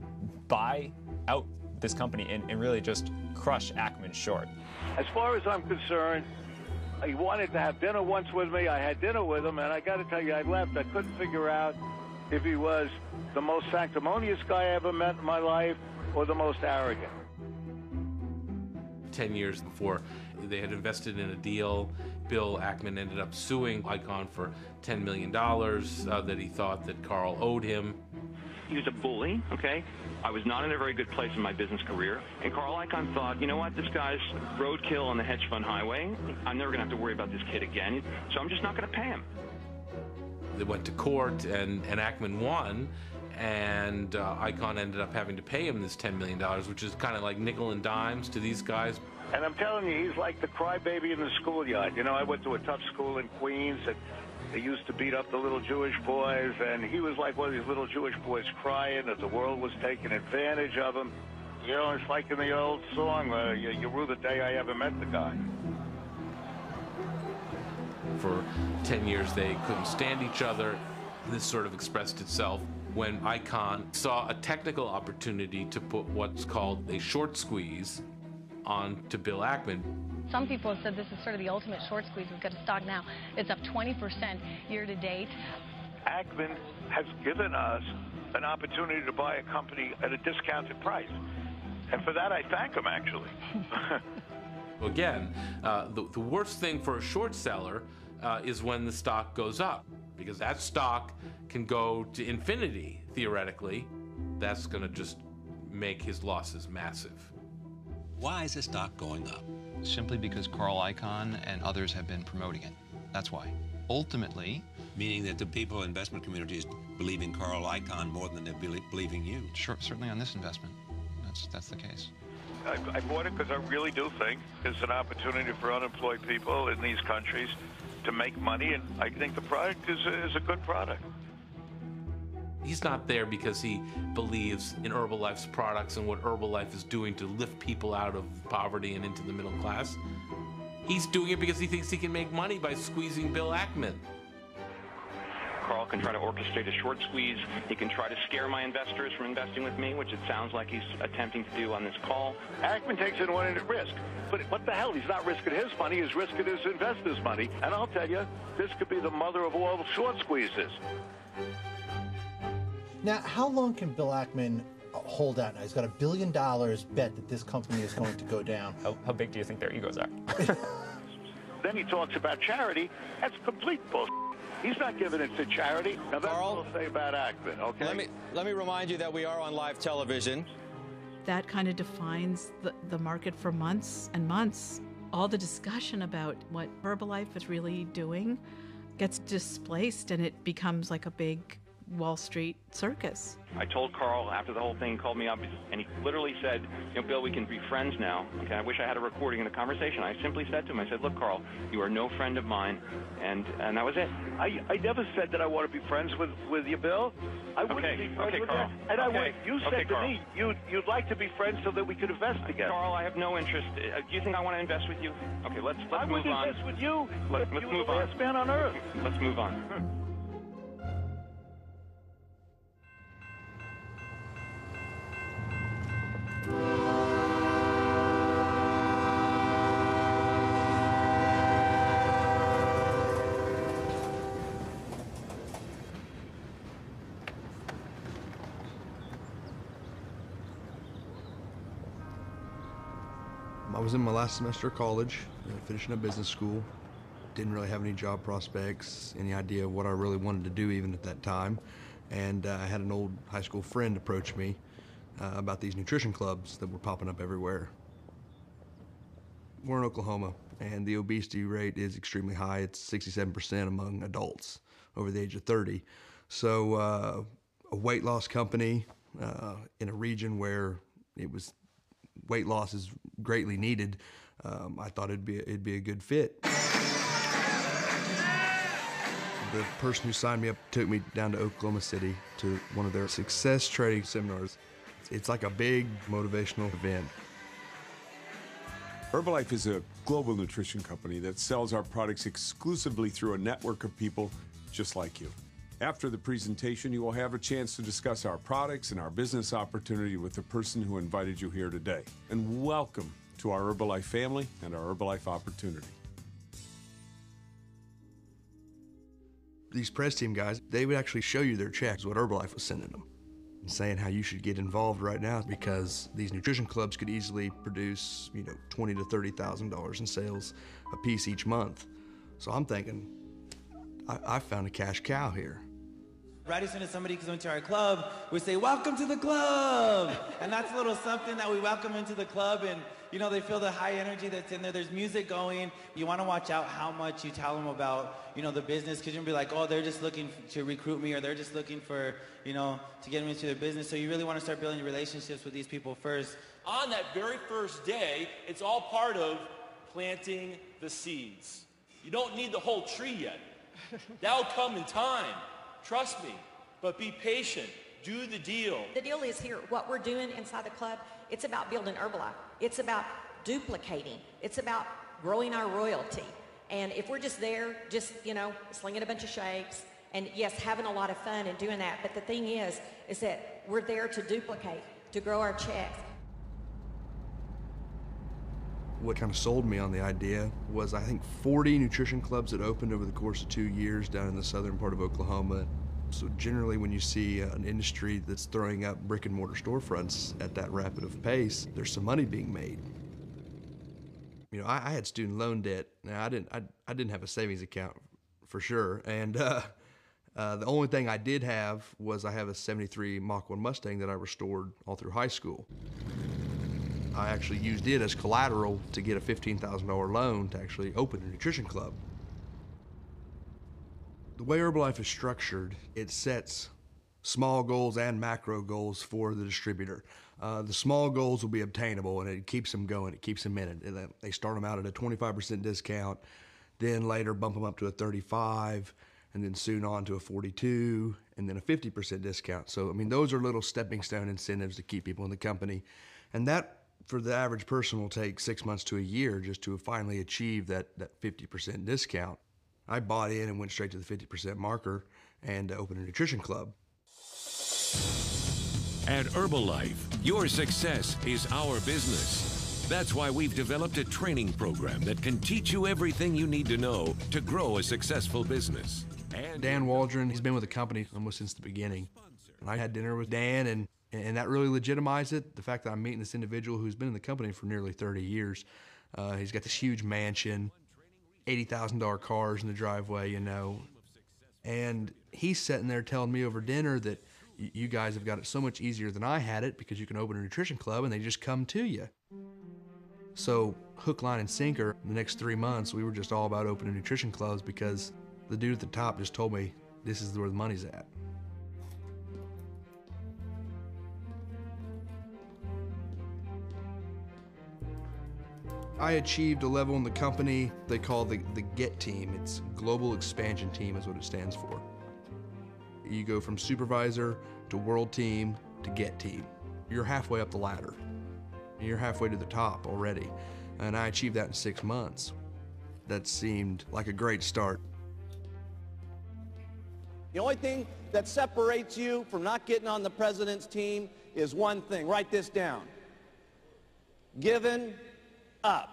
buy out this company and really just crush Ackman short. As far as I'm concerned, he wanted to have dinner once with me. I had dinner with him, and I got to tell you, I left. I couldn't figure out if he was the most sanctimonious guy I ever met in my life or the most arrogant. 10 years before they had invested in a deal, Bill Ackman ended up suing Icahn for $10 million that he thought that Carl owed him. He was a bully, okay? I was not in a very good place in my business career. And Carl Icahn thought, you know what, this guy's roadkill on the hedge fund highway. I'm never going to have to worry about this kid again, so I'm just not going to pay him. They went to court, and Ackman won, and Icahn ended up having to pay him this $10 million, which is kind of like nickel and dimes to these guys. And I'm telling you, he's like the crybaby in the schoolyard. You know, I went to a tough school in Queens, and they used to beat up the little Jewish boys, and he was like one of these little Jewish boys crying that the world was taking advantage of him. You know, it's like in the old song, you rue the day I ever met the guy. For 10 years, they couldn't stand each other. This sort of expressed itself when Icahn saw a technical opportunity to put what's called a short squeeze on to Bill Ackman. Some people have said this is sort of the ultimate short squeeze. We've got a stock now. It's up 20% year to date. Ackman has given us an opportunity to buy a company at a discounted price. And for that, I thank him, actually. Again, the worst thing for a short seller is when the stock goes up, because that stock can go to infinity, theoretically. That's going to just make his losses massive. Why is the stock going up? Simply because Carl Icahn and others have been promoting it. That's why. Ultimately... Meaning that the people in the investment community is believing Carl Icahn more than they're believing you. Sure, certainly on this investment. That's the case. I bought it because I really do think it's an opportunity for unemployed people in these countries to make money, and I think the product is a good product. He's not there because he believes in Herbalife's products and what Herbalife is doing to lift people out of poverty and into the middle class. He's doing it because he thinks he can make money by squeezing Bill Ackman. Carl can try to orchestrate a short squeeze. He can try to scare my investors from investing with me, which it sounds like he's attempting to do on this call. Ackman takes it on at risk. But what the hell? He's not risking his money. He's risking his investors' money. And I'll tell you, this could be the mother of all short squeezes. Now, how long can Bill Ackman hold out now? He's got $1 billion bet that this company is going to go down. How big do you think their egos are? Then he talks about charity. That's complete bullshit. He's not giving it to charity. Now, that's what I'll say about Ackman, okay? Let me remind you that we are on live television. That kind of defines the market for months and months. All the discussion about what Herbalife is really doing gets displaced, and it becomes like a big Wall Street circus. I told Carl after the whole thing called me up, and he literally said, you know, Bill, we can be friends now. Okay, I wish I had a recording of the conversation. I simply said to him, I said, look, Carl, you are no friend of mine, and that was it. I never said that I want to be friends with you, Bill. I wouldn't be friends with Carl. you. And I would. You said to me you'd like to be friends so that we could invest together. Carl, I have no interest. Do you think I want to invest with you? Okay, let's move on. I would invest with you. Let's you move were the on. last man on earth. Let's move on. I was in my last semester of college, finishing up business school. Didn't really have any job prospects, any idea of what I really wanted to do even at that time. And I had an old high school friend approach me about these nutrition clubs that were popping up everywhere. We're in Oklahoma, and the obesity rate is extremely high. It's 67% among adults over the age of 30. So a weight loss company in a region where weight loss is greatly needed, I thought it'd be a good fit. The person who signed me up took me down to Oklahoma City to one of their success trading seminars. It's like a big motivational event. Herbalife is a global nutrition company that sells our products exclusively through a network of people just like you. After the presentation, you will have a chance to discuss our products and our business opportunity with the person who invited you here today. And welcome to our Herbalife family and our Herbalife opportunity. These press team guys, they would actually show you their checks, what Herbalife was sending them, and saying how you should get involved right now because these nutrition clubs could easily produce, $20,000 to $30,000 in sales a piece each month. So I'm thinking, I found a cash cow here. Right as soon as somebody comes into our club, we say, "Welcome to the club!" And that's a little something that we welcome into the club, and they feel the high energy that's in there. There's music going. You want to watch out how much you tell them about, the business, because you'll be like, oh, they're just looking to recruit me, or they're just looking for, to get me into their business. So you really want to start building relationships with these people first. On that very first day, it's all part of planting the seeds. You don't need the whole tree yet. That'll come in time. Trust me, but be patient. Do the deal. The deal is here, what we're doing inside the club, it's about building Herbalife. It's about duplicating. It's about growing our royalty. And if we're just there, slinging a bunch of shakes, and yes, having a lot of fun and doing that, but the thing is that we're there to duplicate, to grow our checks. What kind of sold me on the idea was, I think, 40 nutrition clubs that opened over the course of 2 years down in the southern part of Oklahoma. So generally when you see an industry that's throwing up brick and mortar storefronts at that rapid of pace, there's some money being made. I had student loan debt. Now I didn't have a savings account for sure. And the only thing I did have was I have a 73 Mach 1 Mustang that I restored all through high school. I actually used it as collateral to get a $15,000 loan to actually open a nutrition club. The way Herbalife is structured, it sets small goals and macro goals for the distributor. The small goals will be obtainable, and it keeps them going, it keeps them in it. They start them out at a 25% discount, then later bump them up to a 35, and then soon on to a 42, and then a 50% discount. So, those are little stepping stone incentives to keep people in the company. And that, for the average person, will take 6 months to a year just to finally achieve that 50% discount. I bought in and went straight to the 50% marker and opened a nutrition club. At Herbalife, your success is our business. That's why we've developed a training program that can teach you everything you need to know to grow a successful business. And Dan Waldron, he's been with the company almost since the beginning. And I had dinner with Dan, and that really legitimized it. The fact that I'm meeting this individual who's been in the company for nearly 30 years. He's got this huge mansion, $80,000 cars in the driveway, And he's sitting there telling me over dinner that you guys have got it so much easier than I had it because you can open a nutrition club and they just come to you. So hook, line, and sinker, the next 3 months, we were just all about opening nutrition clubs because the dude at the top just told me this is where the money's at. I achieved a level in the company they call the GET team. It's Global Expansion Team is what it stands for. You go from supervisor to world team to GET team. You're halfway up the ladder. You're halfway to the top already. And I achieved that in 6 months. That seemed like a great start. The only thing that separates you from not getting on the president's team is one thing. Write this down. Giving up.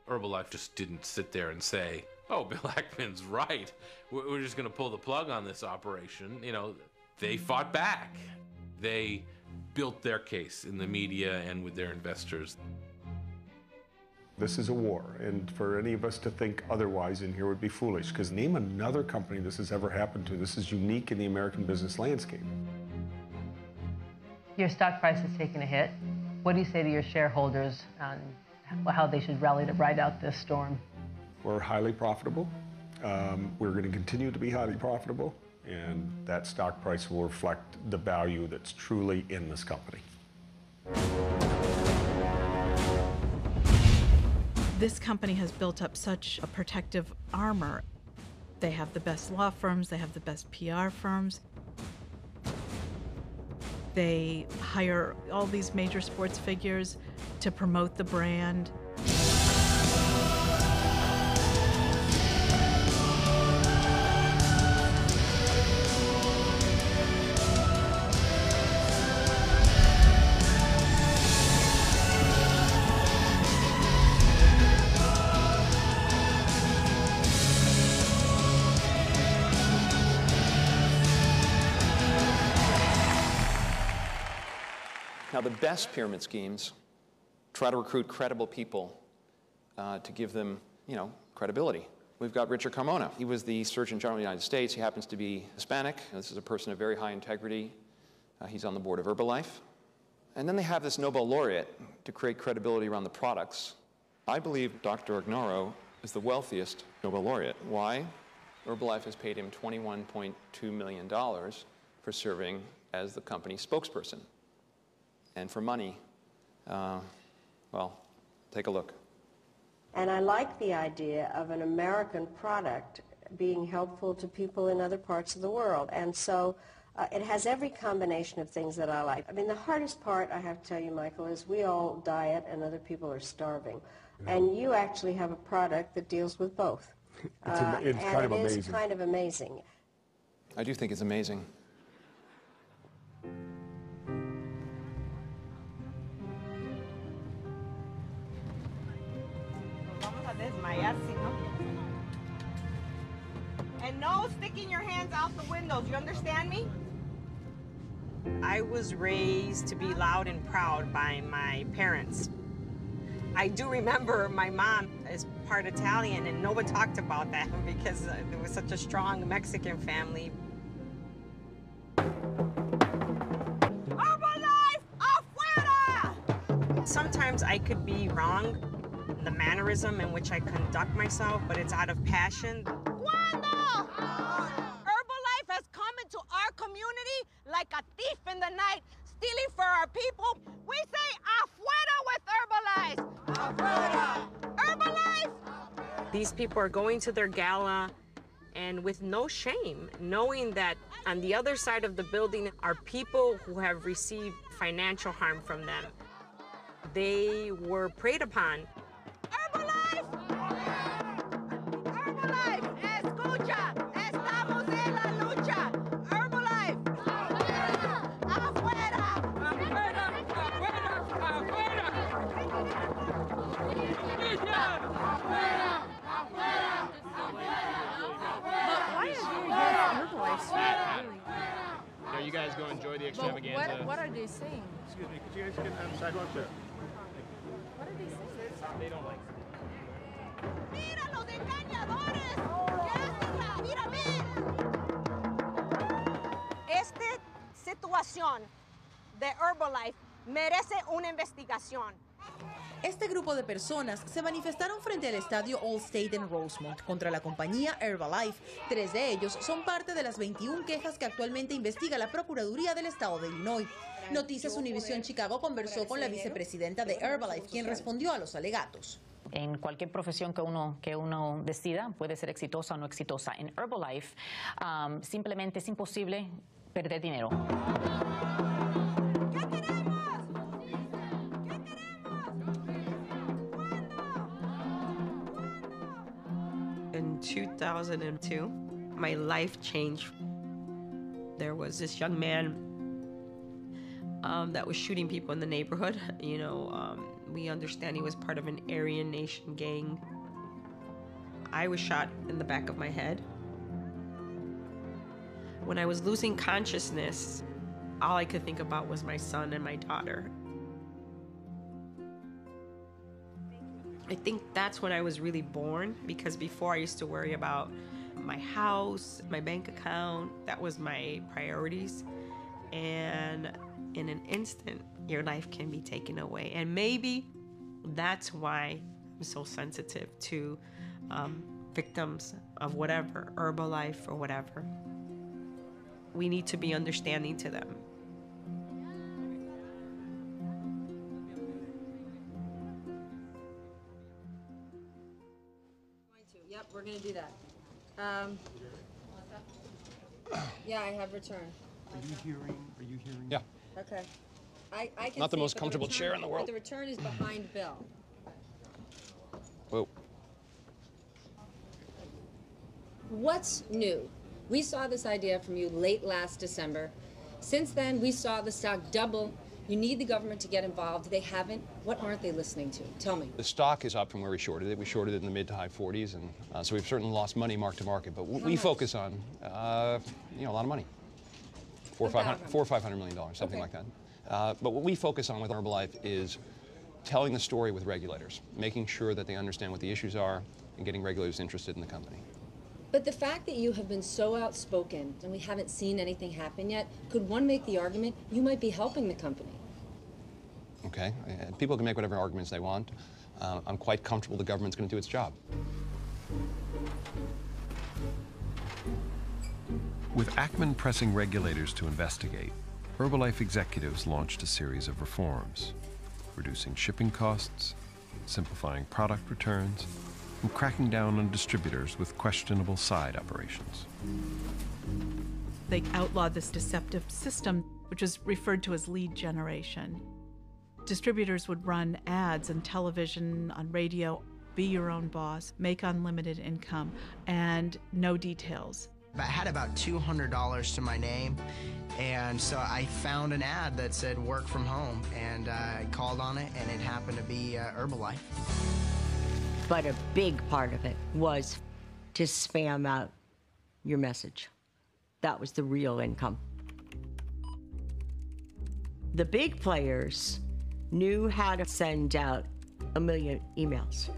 Herbalife just didn't sit there and say, oh, Bill Ackman's right. We're just going to pull the plug on this operation. They fought back. They built their case in the media and with their investors. This is a war, and for any of us to think otherwise in here would be foolish, because name another company this has ever happened to. This is unique in the American business landscape. Your stock price has taken a hit. What do you say to your shareholders on how they should rally to ride out this storm? We're highly profitable. We're going to continue to be highly profitable, and that stock price will reflect the value that's truly in this company. This company has built up such a protective armor. They have the best law firms, they have the best PR firms. They hire all these major sports figures to promote the brand. Now, the best pyramid schemes try to recruit credible people to give them, credibility. We've got Richard Carmona. He was the Surgeon General of the United States. He happens to be Hispanic. This is a person of very high integrity. He's on the board of Herbalife. And then they have this Nobel laureate to create credibility around the products. I believe Dr. Ignoro is the wealthiest Nobel laureate. Why? Herbalife has paid him $21.2 million for serving as the company's spokesperson. And for money, well, take a look. And I like the idea of an American product being helpful to people in other parts of the world. And so it has every combination of things that I like. I mean, the hardest part, I have to tell you, Michael, is we all diet and other people are starving. And you actually have a product that deals with both. It's kind of amazing. It is kind of amazing. I do think it's amazing. And no sticking your hands out the windows, you understand me? I was raised to be loud and proud by my parents. I do remember my mom is part Italian, and no one talked about that because there was such a strong Mexican family. Herbalife, afuera! Sometimes I could be wrong, the mannerism in which I conduct myself, but it's out of passion. Cuando? Herbalife has come into our community like a thief in the night, stealing for our people. We say afuera with Herbalife. Afuera! Herbalife! These people are going to their gala and with no shame, knowing that on the other side of the building are people who have received financial harm from them. They were preyed upon. Herbalife! Herbalife, escucha, estamos en la lucha. Herbalife! Afuera! Afuera! Afuera! Afuera! Why is Herbalife Are you guys go enjoy the extravaganza? What are they saying? Excuse me, could you guys get on the sidewalk there? What are they saying? They don't like ¡Mira los engañadores! ¿Qué hacen la? ¡Mírame! Esta situación de Herbalife merece una investigación. Este grupo de personas se manifestaron frente al estadio Allstate en Rosemont contra la compañía Herbalife. 3 de ellos son parte de las 21 quejas que actualmente investiga la Procuraduría del Estado de Illinois. Noticias Univisión Chicago conversó con la vicepresidenta de Herbalife, quien respondió a los alegatos. En cualquier profesión que uno decida, puede ser exitosa o no exitosa. En Herbalife, simplemente es imposible perder dinero. In 2002, my life changed. There was this young man that was shooting people in the neighborhood. We understand he was part of an Aryan Nation gang. I was shot in the back of my head. When I was losing consciousness, all I could think about was my son and my daughter. I think that's when I was really born, because before I used to worry about my house, my bank account. That was my priorities. And in an instant, your life can be taken away. And maybe that's why I'm so sensitive to victims of whatever, Herbalife or whatever. We need to be understanding to them. Yeah, I have return. Are you hearing? Yeah. Okay. I can Not the see most it, but comfortable return- chair in the world. But the return is behind Bill. Whoa. What's new? We saw this idea from you late last December. Since then, we saw the stock double. You need the government to get involved. They haven't. What aren't they listening to? Tell me. The stock is up from where we shorted it. We shorted it in the mid to high 40s, and so we've certainly lost money mark to market. But what we focus on, a lot of money, $400 or $500 million, something like that. But what we focus on with Herbalife is telling the story with regulators, making sure that they understand what the issues are, and getting regulators interested in the company. But the fact that you have been so outspoken and we haven't seen anything happen yet, could one make the argument you might be helping the company? Okay, people can make whatever arguments they want. I'm quite comfortable the government's going to do its job. With Ackman pressing regulators to investigate, Herbalife executives launched a series of reforms, reducing shipping costs, simplifying product returns, and cracking down on distributors with questionable side operations. They outlawed this deceptive system, which is referred to as lead generation. Distributors would run ads on television, on radio, be your own boss, make unlimited income, and no details. I had about $200 to my name, and so I found an ad that said work from home, and I called on it, and it happened to be Herbalife. But a big part of it was to spam out your message. That was the real income. The big players knew how to send out 1 million emails,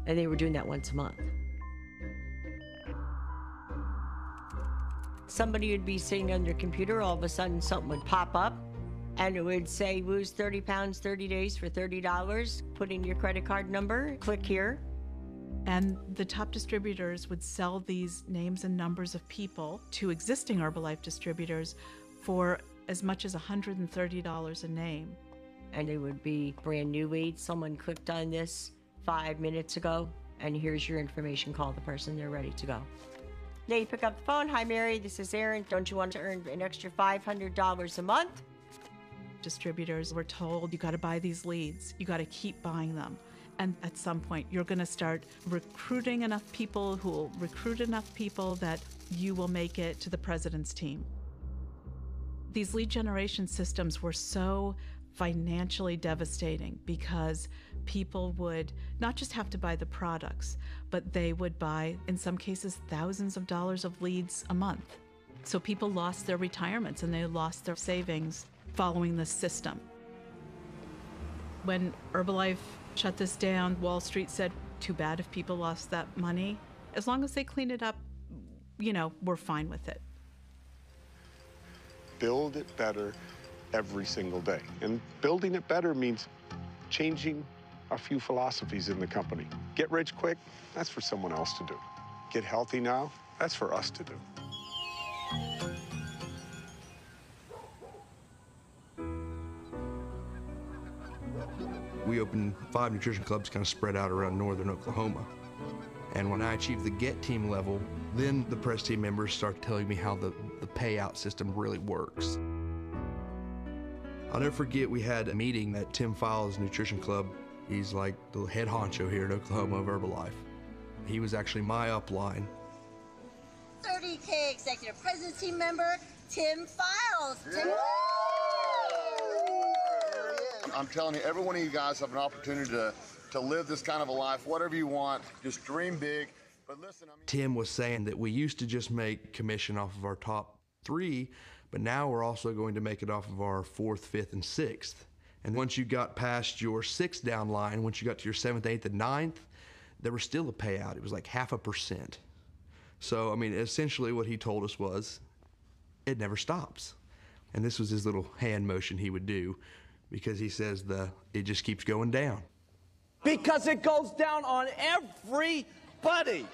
and they were doing that once a month. Somebody would be sitting on their computer, all of a sudden something would pop up, and it would say, lose 30 pounds, 30 days for $30, put in your credit card number, click here. And the top distributors would sell these names and numbers of people to existing Herbalife distributors for as much as $130 a name. And it would be brand new leads. Someone clicked on this 5 minutes ago, and here's your information. Call the person, they're ready to go. Now you pick up the phone. Hi, Mary, this is Erin. Don't you want to earn an extra $500 a month? Distributors were told, you got to buy these leads. You got to keep buying them. And at some point, you're going to start recruiting enough people who will recruit enough people that you will make it to the president's team. These lead generation systems were so financially devastating because people would not just have to buy the products, but they would buy, in some cases, thousands of dollars of leads a month. So people lost their retirements and they lost their savings following this system. When Herbalife shut this down, Wall Street said, too bad if people lost that money. As long as they clean it up, we're fine with it. Build it better every single day. And building it better means changing a few philosophies in the company. Get rich quick, that's for someone else to do. Get healthy now, that's for us to do. We opened 5 nutrition clubs kind of spread out around northern Oklahoma. And when I achieved the GET team level, then the press team members started telling me how the payout system really works. I'll never forget, we had a meeting at Tim Files' Nutrition Club. He's like the head honcho here in Oklahoma of Herbalife. He was actually my upline. 30K Executive President Team member, Tim Files. Tim. I'm telling you, every one of you guys have an opportunity to live this kind of a life, whatever you want, just dream big. But listen, Tim was saying that we used to just make commission off of our top 3, but now we're also going to make it off of our 4th, 5th, and 6th. And once you got past your 6th down line, once you got to your 7th, 8th, and 9th, there was still a payout. It was like 0.5%. So, I mean, essentially what he told us was, it never stops. And this was his little hand motion he would do, because he says it just keeps going down. Because it goes down on everybody.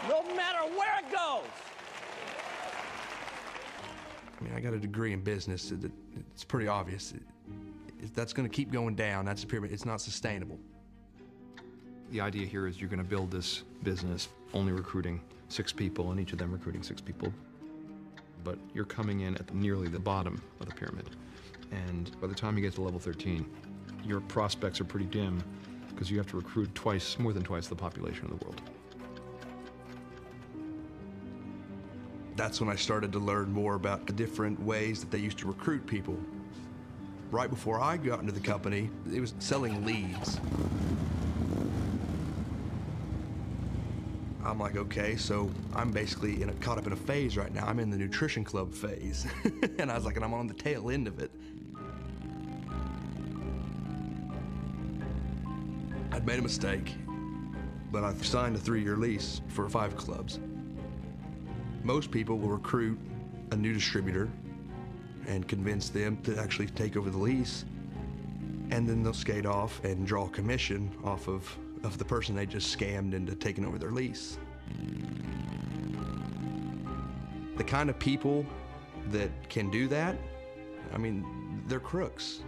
No matter where it goes. I mean, I got a degree in business. It's pretty obvious. That's going to keep going down. That's a pyramid. It's not sustainable. The idea here is you're going to build this business only recruiting 6 people, and each of them recruiting 6 people. But you're coming in at nearly the bottom of the pyramid. And by the time you get to level 13, your prospects are pretty dim because you have to recruit more than twice the population of the world. That's when I started to learn more about the different ways that they used to recruit people. Right before I got into the company, it was selling leads. I'm like, okay, so I'm basically caught up in a phase right now. I'm in the nutrition club phase. And I was like, and I'm on the tail end of it. I'd made a mistake, but I signed a 3-year lease for 5 clubs. Most people will recruit a new distributor and convince them to actually take over the lease, and then they'll skate off and draw commission off of the person they just scammed into taking over their lease. The kind of people that can do that, I mean, they're crooks.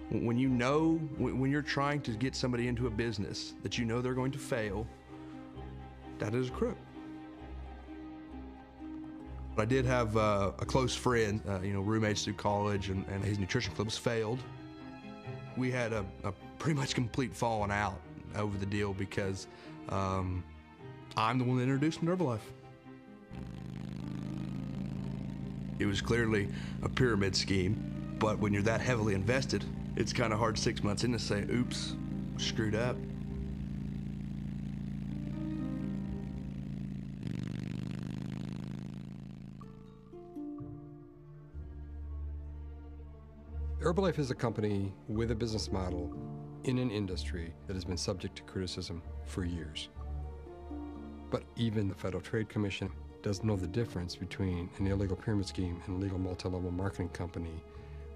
When you know, when you're trying to get somebody into a business that you know they're going to fail, that is a crook. I did have a close friend, roommates through college, and his nutrition clubs failed. We had a pretty much complete falling out over the deal because I'm the one that introduced him to Herbalife. It was clearly a pyramid scheme, but when you're that heavily invested, it's kind of hard 6 months in to say, oops, screwed up. Herbalife is a company with a business model in an industry that has been subject to criticism for years. But even the Federal Trade Commission doesn't know the difference between an illegal pyramid scheme and a legal multi-level marketing company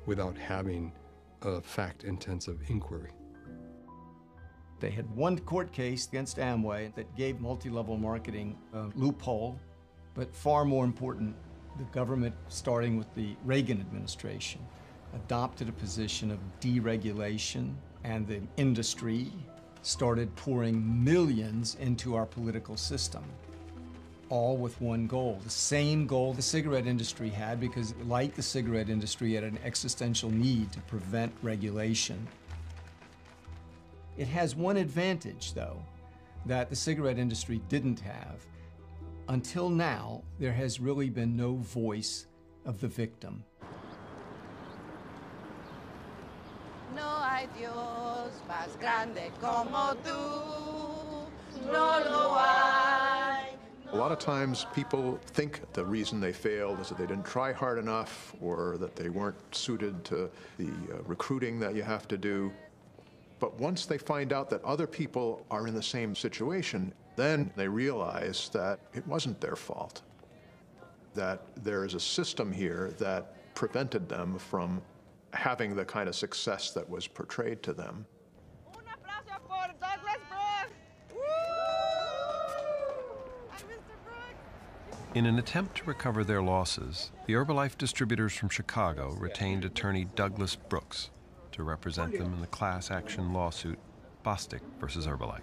without having a fact-intensive inquiry. They had one court case against Amway that gave multi-level marketing a loophole, but far more important, the government, starting with the Reagan administration, adopted a position of deregulation, and the industry started pouring millions into our political system, all with one goal, the same goal the cigarette industry had, because like the cigarette industry, it had an existential need to prevent regulation. It has one advantage, though, that the cigarette industry didn't have. Until now, there has really been no voice of the victim. No hay Dios más grande como tú, no lo hay. A lot of times people think the reason they failed is that they didn't try hard enough or that they weren't suited to the recruiting that you have to do. But once they find out that other people are in the same situation, then they realize that it wasn't their fault, that there is a system here that prevented them from having the kind of success that was portrayed to them. In an attempt to recover their losses, the Herbalife distributors from Chicago retained attorney Douglas Brooks to represent them in the class action lawsuit Bostic versus Herbalife.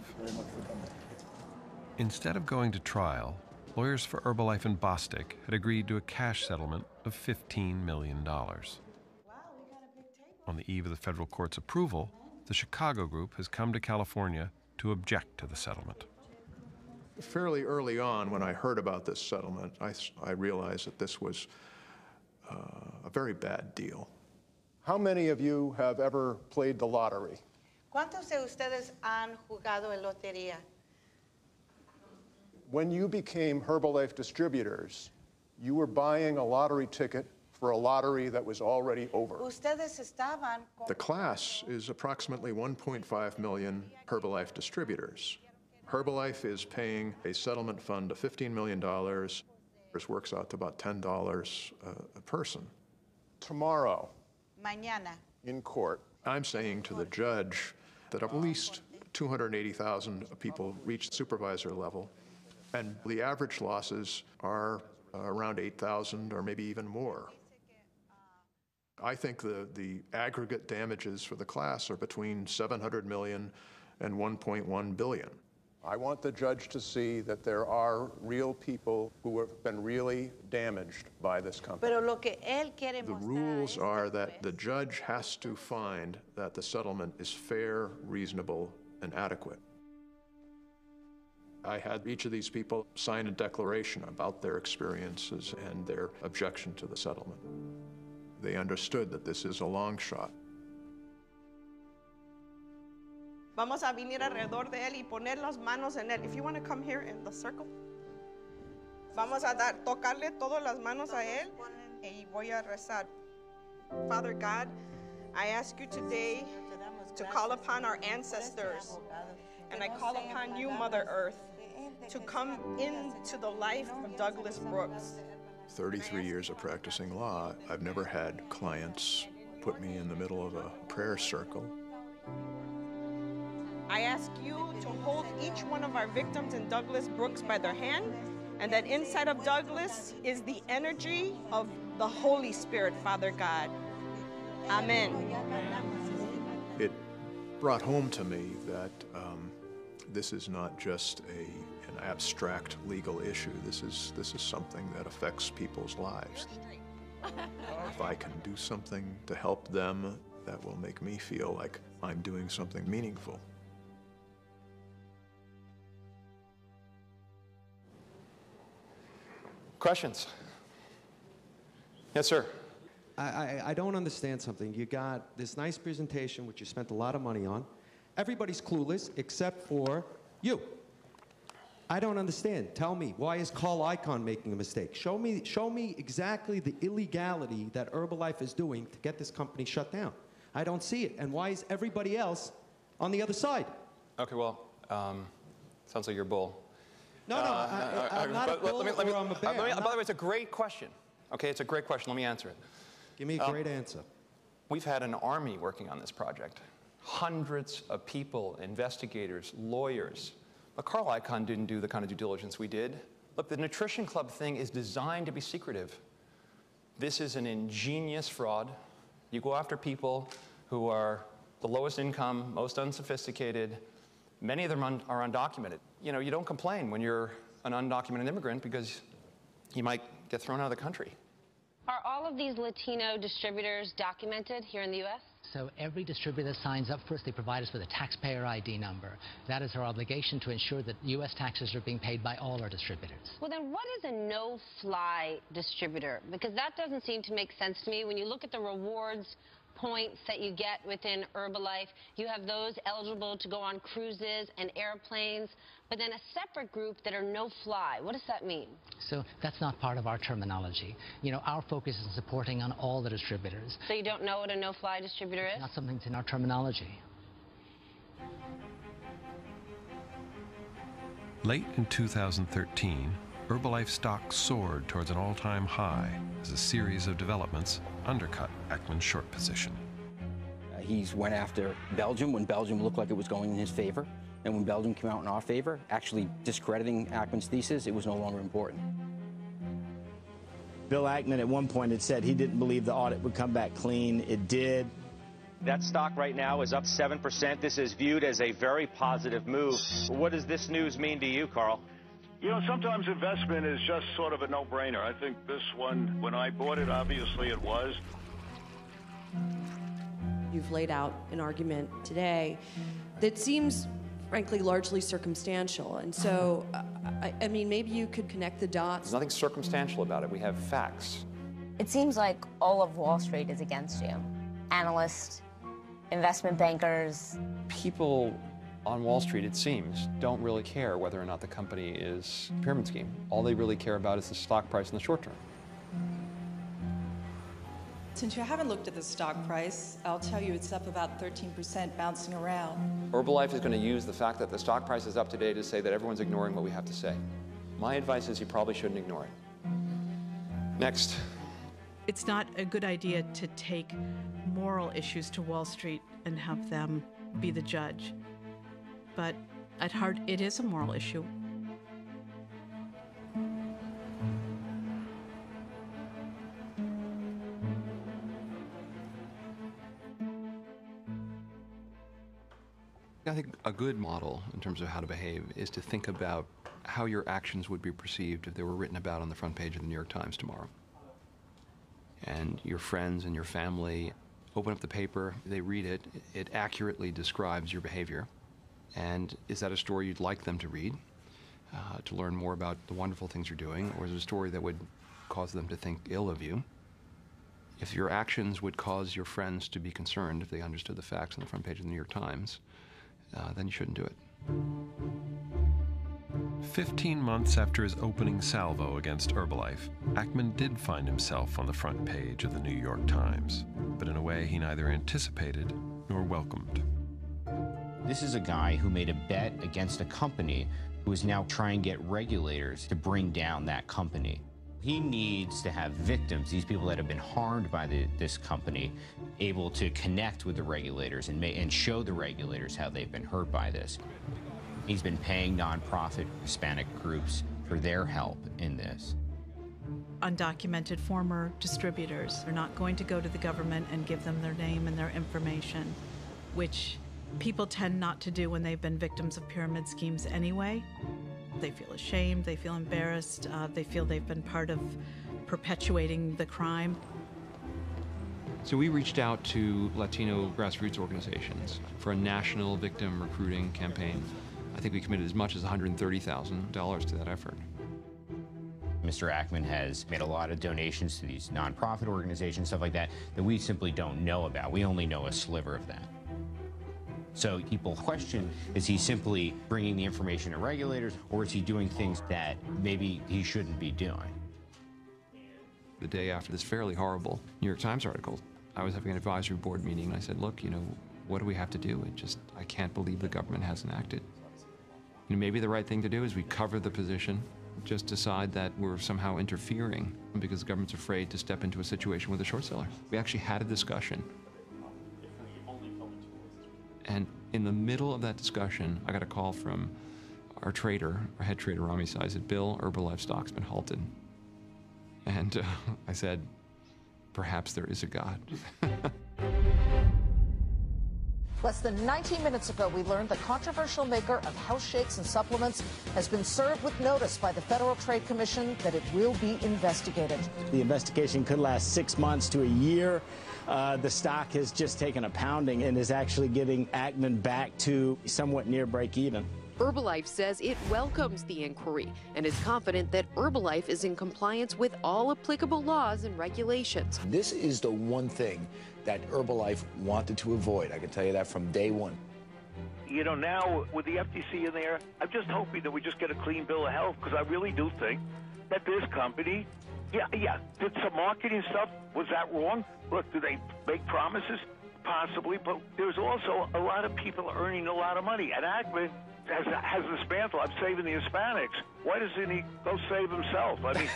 Instead of going to trial, lawyers for Herbalife and Bostic had agreed to a cash settlement of $15 million. On the eve of the federal court's approval, the Chicago group has come to California to object to the settlement. Fairly early on, when I heard about this settlement, I realized that this was a very bad deal. How many of you have ever played the lottery? ¿Cuántos de ustedes han jugado en lotería? When you became Herbalife distributors, you were buying a lottery ticket for a lottery that was already over. Ustedes estaban The class is approximately 1.5 million Herbalife distributors. Herbalife is paying a settlement fund of $15 million. This works out to about $10 a person. Tomorrow, mañana, in court, I'm saying to the judge that at least 280,000 people reach supervisor level, and the average losses are around 8,000 or maybe even more. I think the aggregate damages for the class are between 700 million and 1.1 billion. I want the judge to see that there are real people who have been really damaged by this company. Pero lo que él quiere The mostrar rules are that the judge has to find that the settlement is fair, reasonable, and adequate. I had each of these people sign a declaration about their experiences and their objection to the settlement. They understood that this is a long shot. Vamos a venir alrededor de él y poner las manos en él. If you want to come here in the circle. Vamos a tocarle todas las manos a él y voy a rezar. Father God, I ask you today to call upon our ancestors, and I call upon you, Mother Earth, to come into the life of Douglas Brooks. 33 years of practicing law, I've never had clients put me in the middle of a prayer circle. I ask you to hold each one of our victims in Douglas Brooks by their hand, and that inside of Douglas is the energy of the Holy Spirit, Father God. Amen. It brought home to me that this is not just an abstract legal issue. This is something that affects people's lives. If I can do something to help them, that will make me feel like I'm doing something meaningful. Questions? Yes, sir. I don't understand something. You got this nice presentation, which you spent a lot of money on. Everybody's clueless except for you. I don't understand. Tell me, why is Carl Icahn making a mistake? Show me exactly the illegality that Herbalife is doing to get this company shut down. I don't see it. And why is everybody else on the other side? Okay, well, sounds like you're a bull. No, I'm not a bull or I'm a bear. By the way, it's a great question. Okay, it's a great question. Let me answer it. Give me a great answer. We've had an army working on this project. Hundreds of people, investigators, lawyers. But Carl Icahn didn't do the kind of due diligence we did. Look, the Nutrition Club thing is designed to be secretive. This is an ingenious fraud. You go after people who are the lowest income, most unsophisticated. Many of them are undocumented. You know, you don't complain when you're an undocumented immigrant because you might get thrown out of the country. Are all of these Latino distributors documented here in the U.S.? So every distributor that signs up for us, they provide us with a taxpayer ID number. That is our obligation to ensure that U.S. taxes are being paid by all our distributors. Well, then what is a no-fly distributor? Because that doesn't seem to make sense to me. When you look at the rewards points that you get within Herbalife, you have those eligible to go on cruises and airplanes, but then a separate group that are no-fly. What does that mean? So that's not part of our terminology. You know, our focus is supporting on all the distributors. So you don't know what a no-fly distributor is? Not something that's in our terminology. Late in 2013, Herbalife stock soared towards an all-time high as a series of developments undercut Ackman's short position. He went after Belgium when Belgium looked like it was going in his favor. And when Belgium came out in our favor, actually discrediting Ackman's thesis, it was no longer important. Bill Ackman at one point had said he didn't believe the audit would come back clean. It did. That stock right now is up 7%. This is viewed as a very positive move. What does this news mean to you, Carl? You know, sometimes investment is just sort of a no-brainer. I think this one, when I bought it, obviously it was. You've laid out an argument today that seems, frankly, largely circumstantial. And so, I mean, maybe you could connect the dots. There's nothing circumstantial about it. We have facts. It seems like all of Wall Street is against you. Analysts, investment bankers. People on Wall Street, it seems, don't really care whether or not the company is a pyramid scheme. All they really care about is the stock price in the short term. Since you haven't looked at the stock price, I'll tell you it's up about 13%, bouncing around. Herbalife is going to use the fact that the stock price is up today to say that everyone's ignoring what we have to say. My advice is you probably shouldn't ignore it. Next. It's not a good idea to take moral issues to Wall Street and have them be the judge. But at heart, it is a moral issue. I think a good model in terms of how to behave is to think about how your actions would be perceived if they were written about on the front page of the New York Times tomorrow. And your friends and your family open up the paper, they read it, it accurately describes your behavior. And is that a story you'd like them to read, to learn more about the wonderful things you're doing, or is it a story that would cause them to think ill of you? If your actions would cause your friends to be concerned if they understood the facts on the front page of the New York Times, then you shouldn't do it. 15 months after his opening salvo against Herbalife, Ackman did find himself on the front page of the New York Times, but in a way he neither anticipated nor welcomed. This is a guy who made a bet against a company who is now trying to get regulators to bring down that company. He needs to have victims, these people that have been harmed by this company, able to connect with the regulators and show the regulators how they've been hurt by this. He's been paying nonprofit Hispanic groups for their help in this. Undocumented former distributors are not going to go to the government and give them their name and their information, which people tend not to do when they've been victims of pyramid schemes anyway. They feel ashamed, they feel embarrassed, they feel they've been part of perpetuating the crime. So we reached out to Latino grassroots organizations for a national victim recruiting campaign. I think we committed as much as $130,000 to that effort. Mr. Ackman has made a lot of donations to these nonprofit organizations, stuff like that we simply don't know about. We only know a sliver of that. So people question, is he simply bringing the information to regulators, or is he doing things that maybe he shouldn't be doing? The day after this fairly horrible New York Times article, I was having an advisory board meeting, and I said, look, what do we have to do? I can't believe the government hasn't acted. Maybe the right thing to do is we cover the position, just decide that we're somehow interfering because the government's afraid to step into a situation with a short seller. We actually had a discussion. And in the middle of that discussion, I got a call from our trader, our head trader, Rami Sai, said, Bill, Herbalife stock's been halted. And I said, perhaps there is a God. Less than 19 minutes ago, we learned the controversial maker of health shakes and supplements has been served with notice by the Federal Trade Commission that it will be investigated. The investigation could last 6 months to a year. The stock has just taken a pounding and is actually getting Ackman back to somewhat near break even. Herbalife says it welcomes the inquiry and is confident that Herbalife is in compliance with all applicable laws and regulations. This is the one thing that Herbalife wanted to avoid. I can tell you that from day one. Now with the FTC in there, I'm just hoping that we just get a clean bill of health, because I really do think that this company, did some marketing stuff. Was that wrong? Look, do they make promises? Possibly, but there's also a lot of people earning a lot of money. And Ackman has this mantle. I'm saving the Hispanics. Why doesn't he go save himself? I mean,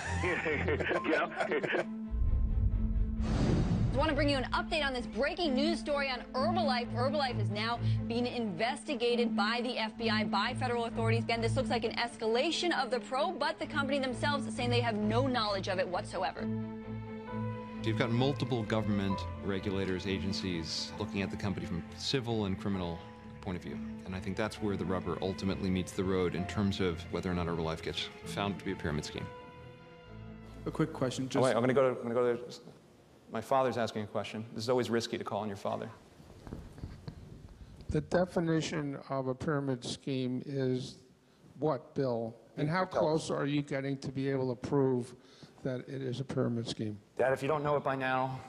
I want to bring you an update on this breaking news story on Herbalife. Herbalife is now being investigated by the FBI, by federal authorities. Again, this looks like an escalation of the probe, but the company themselves is saying they have no knowledge of it whatsoever. You've got multiple government regulators, agencies looking at the company from civil and criminal point of view. And I think that's where the rubber ultimately meets the road in terms of whether or not Herbalife gets found to be a pyramid scheme. A quick question. Wait, I'm going to go to my father's asking a question. This is always risky to call on your father. The definition of a pyramid scheme is what, Bill? And how close are you getting to be able to prove that it is a pyramid scheme? Dad, if you don't know it by now.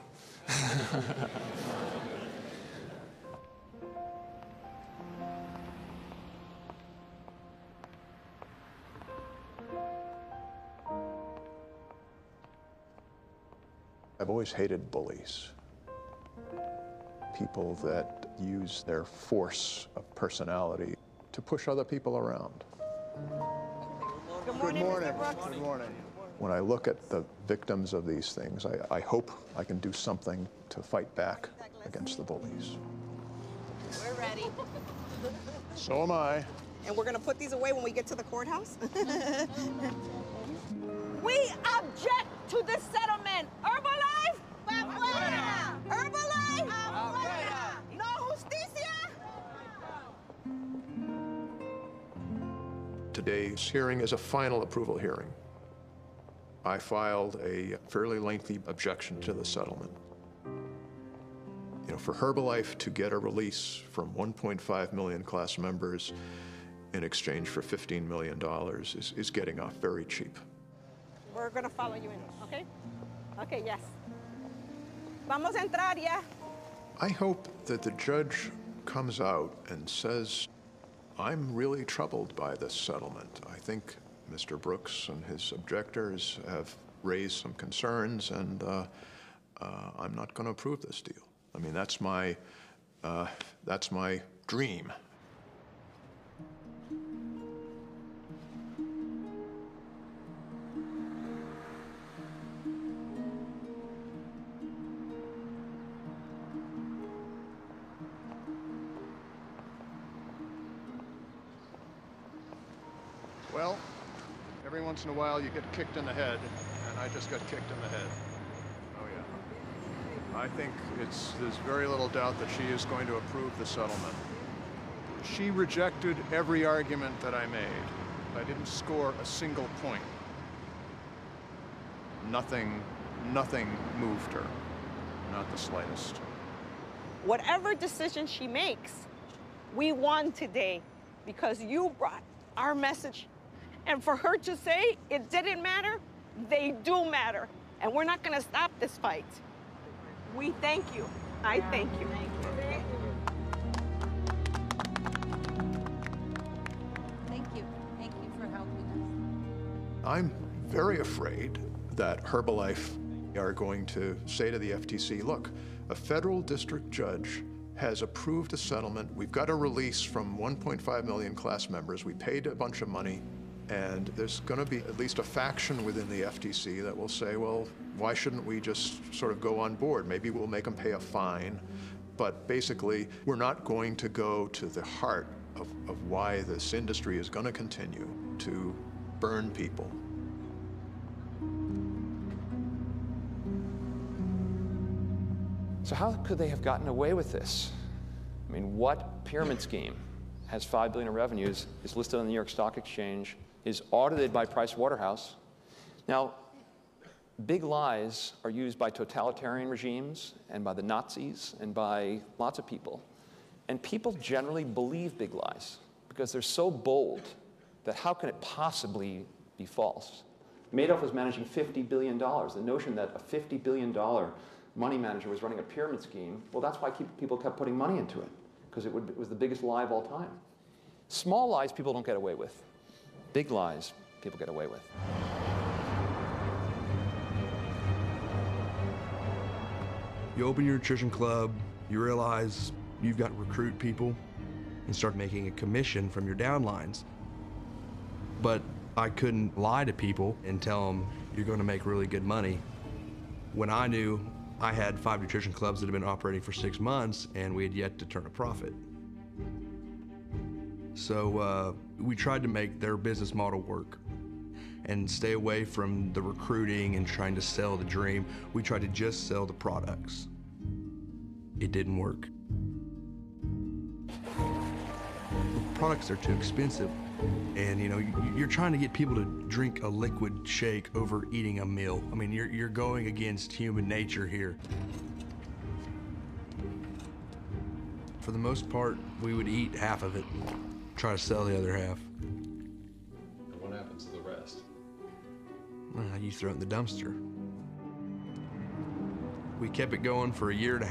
I've always hated bullies. People that use their force of personality to push other people around. Good morning, Mr. Brooks. Good morning. When I look at the victims of these things, I hope I can do something to fight back against the bullies. We're ready. So am I. And we're going to put these away when we get to the courthouse. We object to this settlement. Herbalife, afuera. Herbalife, afuera. No justicia. today's hearing is a final approval hearing. I filed a fairly lengthy objection to the settlement. You know, for Herbalife to get a release from 1.5 million class members in exchange for $15 million is getting off very cheap. We're going to follow you in, okay? Okay, yes. Vamos a entrar ya. I hope that the judge comes out and says, I'm really troubled by this settlement. I think Mr. Brooks and his objectors have raised some concerns, and I'm not going to approve this deal. I mean, that's my dream. Well, every once in a while you get kicked in the head, and I just got kicked in the head. Oh yeah. I think there's very little doubt that she is going to approve the settlement. She rejected every argument that I made. I didn't score a single point. Nothing moved her, not the slightest. Whatever decision she makes, we won today because you brought our message. And for her to say it didn't matter, they do matter. And we're not going to stop this fight. We thank you. I thank you. Thank you. Thank you for helping us. I'm very afraid that Herbalife are going to say to the FTC, look, a federal district judge has approved a settlement. We've got a release from 1.5 million class members. We paid a bunch of money. And there's going to be at least a faction within the FTC that will say, well, why shouldn't we just sort of go on board? Maybe we'll make them pay a fine. But basically, we're not going to go to the heart of why this industry is going to continue to burn people. So how could they have gotten away with this? I mean, what pyramid scheme has $5 billion in revenues, is listed on the New York Stock Exchange, is audited by Price Waterhouse? Now, big lies are used by totalitarian regimes and by the Nazis and by lots of people. And people generally believe big lies because they're so bold that how can it possibly be false? Madoff was managing $50 billion. The notion that a $50 billion money manager was running a pyramid scheme, well, that's why people kept putting money into it, because it was the biggest lie of all time. Small lies people don't get away with. Big lies people get away with. You open your nutrition club, you realize you've got to recruit people and start making a commission from your downlines. But I couldn't lie to people and tell them you're going to make really good money when I knew I had 5 nutrition clubs that had been operating for 6 months and we had yet to turn a profit. So we tried to make their business model work and stay away from the recruiting and trying to sell the dream. We tried to just sell the products. It didn't work. The products are too expensive. And you know, you're trying to get people to drink a liquid shake over eating a meal. I mean, you're going against human nature here. For the most part, we would eat half of it, try to sell the other half. And what happens to the rest? You throw it in the dumpster. We kept it going for 1.5 years.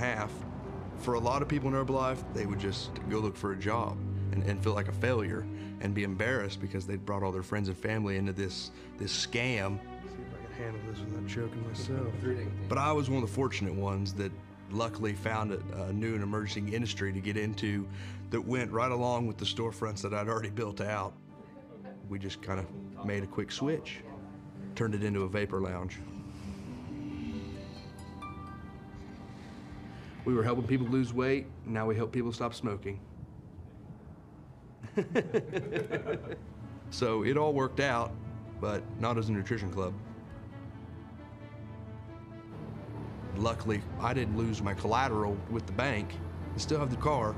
For a lot of people in Herbalife, they would just go look for a job and feel like a failure and be embarrassed because they'd brought all their friends and family into this scam. See if I can handle this without choking myself. But I was one of the fortunate ones that luckily found a new and emerging industry to get into that went right along with the storefronts that I'd already built out. We just kind of made a quick switch, turned it into a vapor lounge. We were helping people lose weight, now we help people stop smoking. So it all worked out, but not as a nutrition club. Luckily, I didn't lose my collateral with the bank. I still have the car.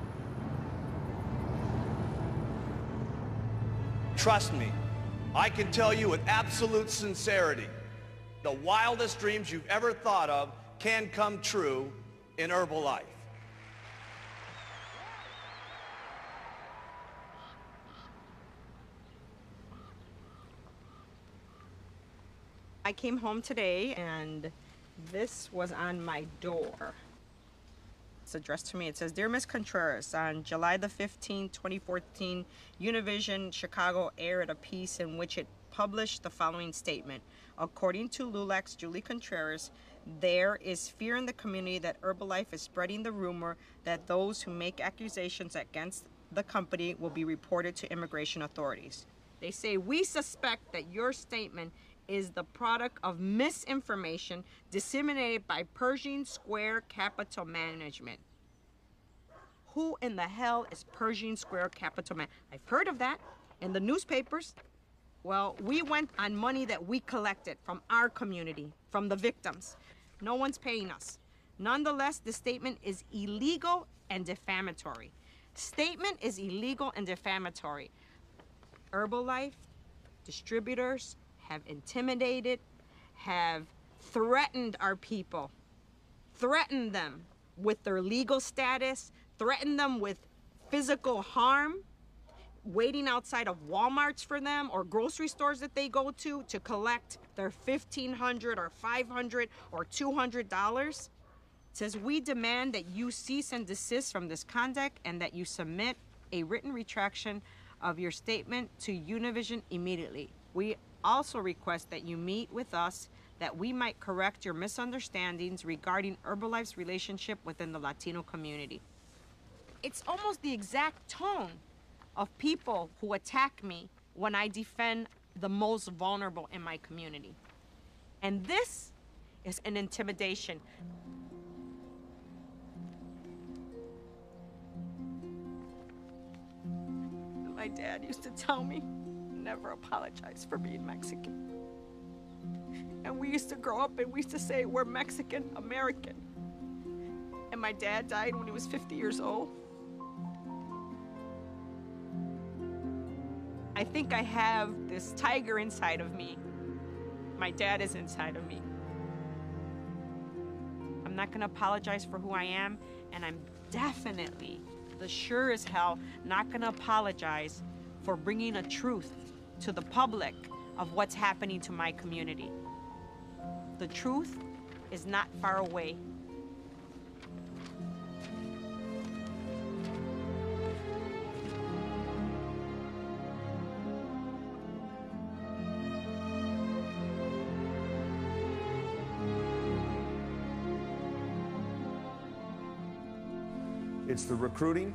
Trust me, I can tell you with absolute sincerity, the wildest dreams you've ever thought of can come true in Herbalife. I came home today and this was on my door. It's addressed to me. It says, Dear Ms. Contreras, on July the 15th, 2014, Univision Chicago aired a piece in which it published the following statement. According to LULAC's Julie Contreras, there is fear in the community that Herbalife is spreading the rumor that those who make accusations against the company will be reported to immigration authorities. They say, we suspect that your statement is the product of misinformation disseminated by Pershing Square Capital Management. Who in the hell is Pershing Square Capital Management? I've heard of that in the newspapers. Well, we went on money that we collected from our community, from the victims. No one's paying us. Nonetheless, the statement is illegal and defamatory. Statement is illegal and defamatory. Herbalife distributors have intimidated, have threatened our people, threatened them with their legal status, threatened them with physical harm, waiting outside of Walmarts for them or grocery stores that they go to collect their $1,500 or $500 or $200. It says, we demand that you cease and desist from this conduct and that you submit a written retraction of your statement to Univision immediately. We also request that you meet with us that we might correct your misunderstandings regarding Herbalife's relationship within the Latino community. It's almost the exact tone of people who attack me when I defend the most vulnerable in my community. And this is an intimidation. My dad used to tell me, never apologize for being Mexican. And we used to grow up and we used to say, we're Mexican American. And my dad died when he was 50 years old. I think I have this tiger inside of me. My dad is inside of me. I'm not gonna apologize for who I am, and I'm definitely, the sure as hell, not gonna apologize for bringing a truth to the public of what's happening to my community. The truth is not far away. It's the recruiting,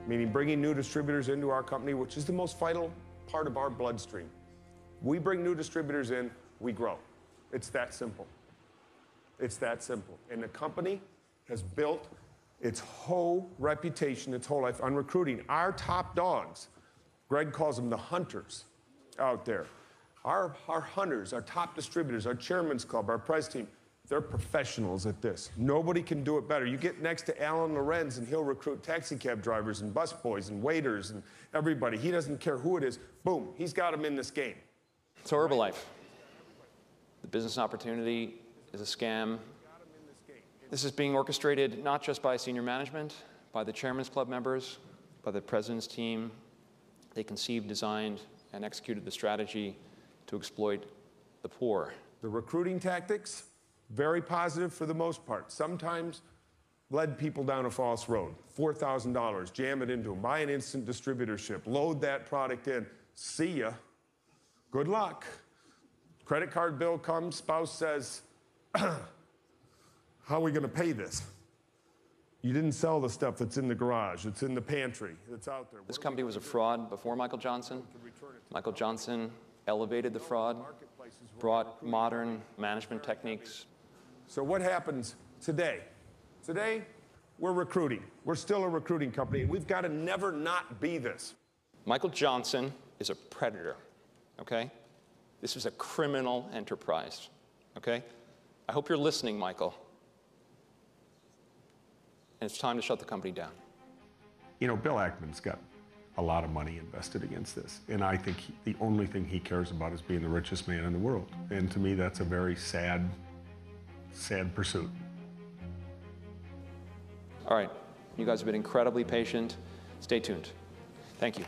meaning bringing new distributors into our company, which is the most vital part of our bloodstream. We bring new distributors in, we grow. It's that simple. It's that simple. And the company has built its whole reputation, its whole life on recruiting. Our top dogs, Greg calls them the hunters out there. Our hunters, our top distributors, our chairman's club, our press team, they're professionals at this. Nobody can do it better. You get next to Alan Lorenz and he'll recruit taxi cab drivers and bus boys and waiters and everybody. He doesn't care who it is. Boom, he's got them in this game. So Herbalife, the business opportunity is a scam. This is being orchestrated not just by senior management, by the chairman's club members, by the president's team. They conceived, designed, and executed the strategy to exploit the poor. The recruiting tactics, very positive for the most part. Sometimes led people down a false road. $4,000, jam it into them, buy an instant distributorship, load that product in, see ya, good luck. Credit card bill comes, spouse says, how are we gonna pay this? You didn't sell the stuff that's in the garage, it's in the pantry, it's out there. This company was a fraud before Michael Johnson. Michael Johnson elevated the fraud, brought modern management techniques. So what happens today? Today, we're recruiting. We're still a recruiting company, and we've got to never not be this. Michael Johnson is a predator, okay? This is a criminal enterprise, okay? I hope you're listening, Michael. And it's time to shut the company down. You know, Bill Ackman's got a lot of money invested against this. And I think the only thing he cares about is being the richest man in the world. And to me, that's a very sad, sad pursuit. All right, you guys have been incredibly patient. Stay tuned. Thank you.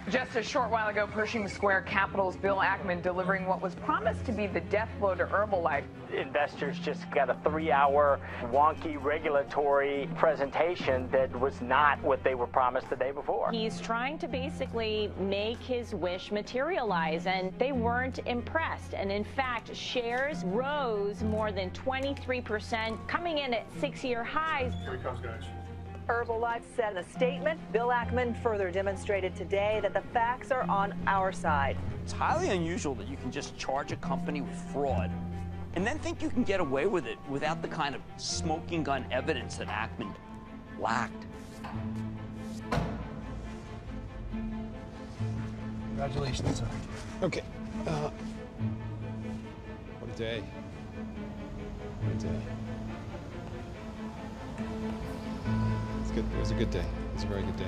Just a short while ago, Pershing Square Capital's Bill Ackman delivering what was promised to be the death blow to Herbalife. Investors just got a 3-hour wonky regulatory presentation that was not what they were promised the day before. He's trying to basically make his wish materialize, and they weren't impressed. And in fact, shares rose more than 23%, coming in at 6-year highs. Here he comes, guys. Herbalife said in a statement. Bill Ackman further demonstrated today that the facts are on our side. It's highly unusual that you can just charge a company with fraud and then think you can get away with it without the kind of smoking gun evidence that Ackman lacked. Congratulations, sir. Okay. What a day. What a day. Good. It was a good day. It was a very good day.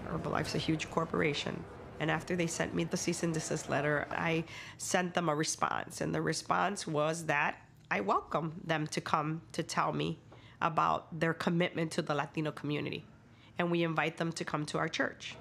Herbalife's a huge corporation. And after they sent me the cease and desist letter, I sent them a response. And the response was that I welcome them to come to tell me about their commitment to the Latino community. And we invite them to come to our church.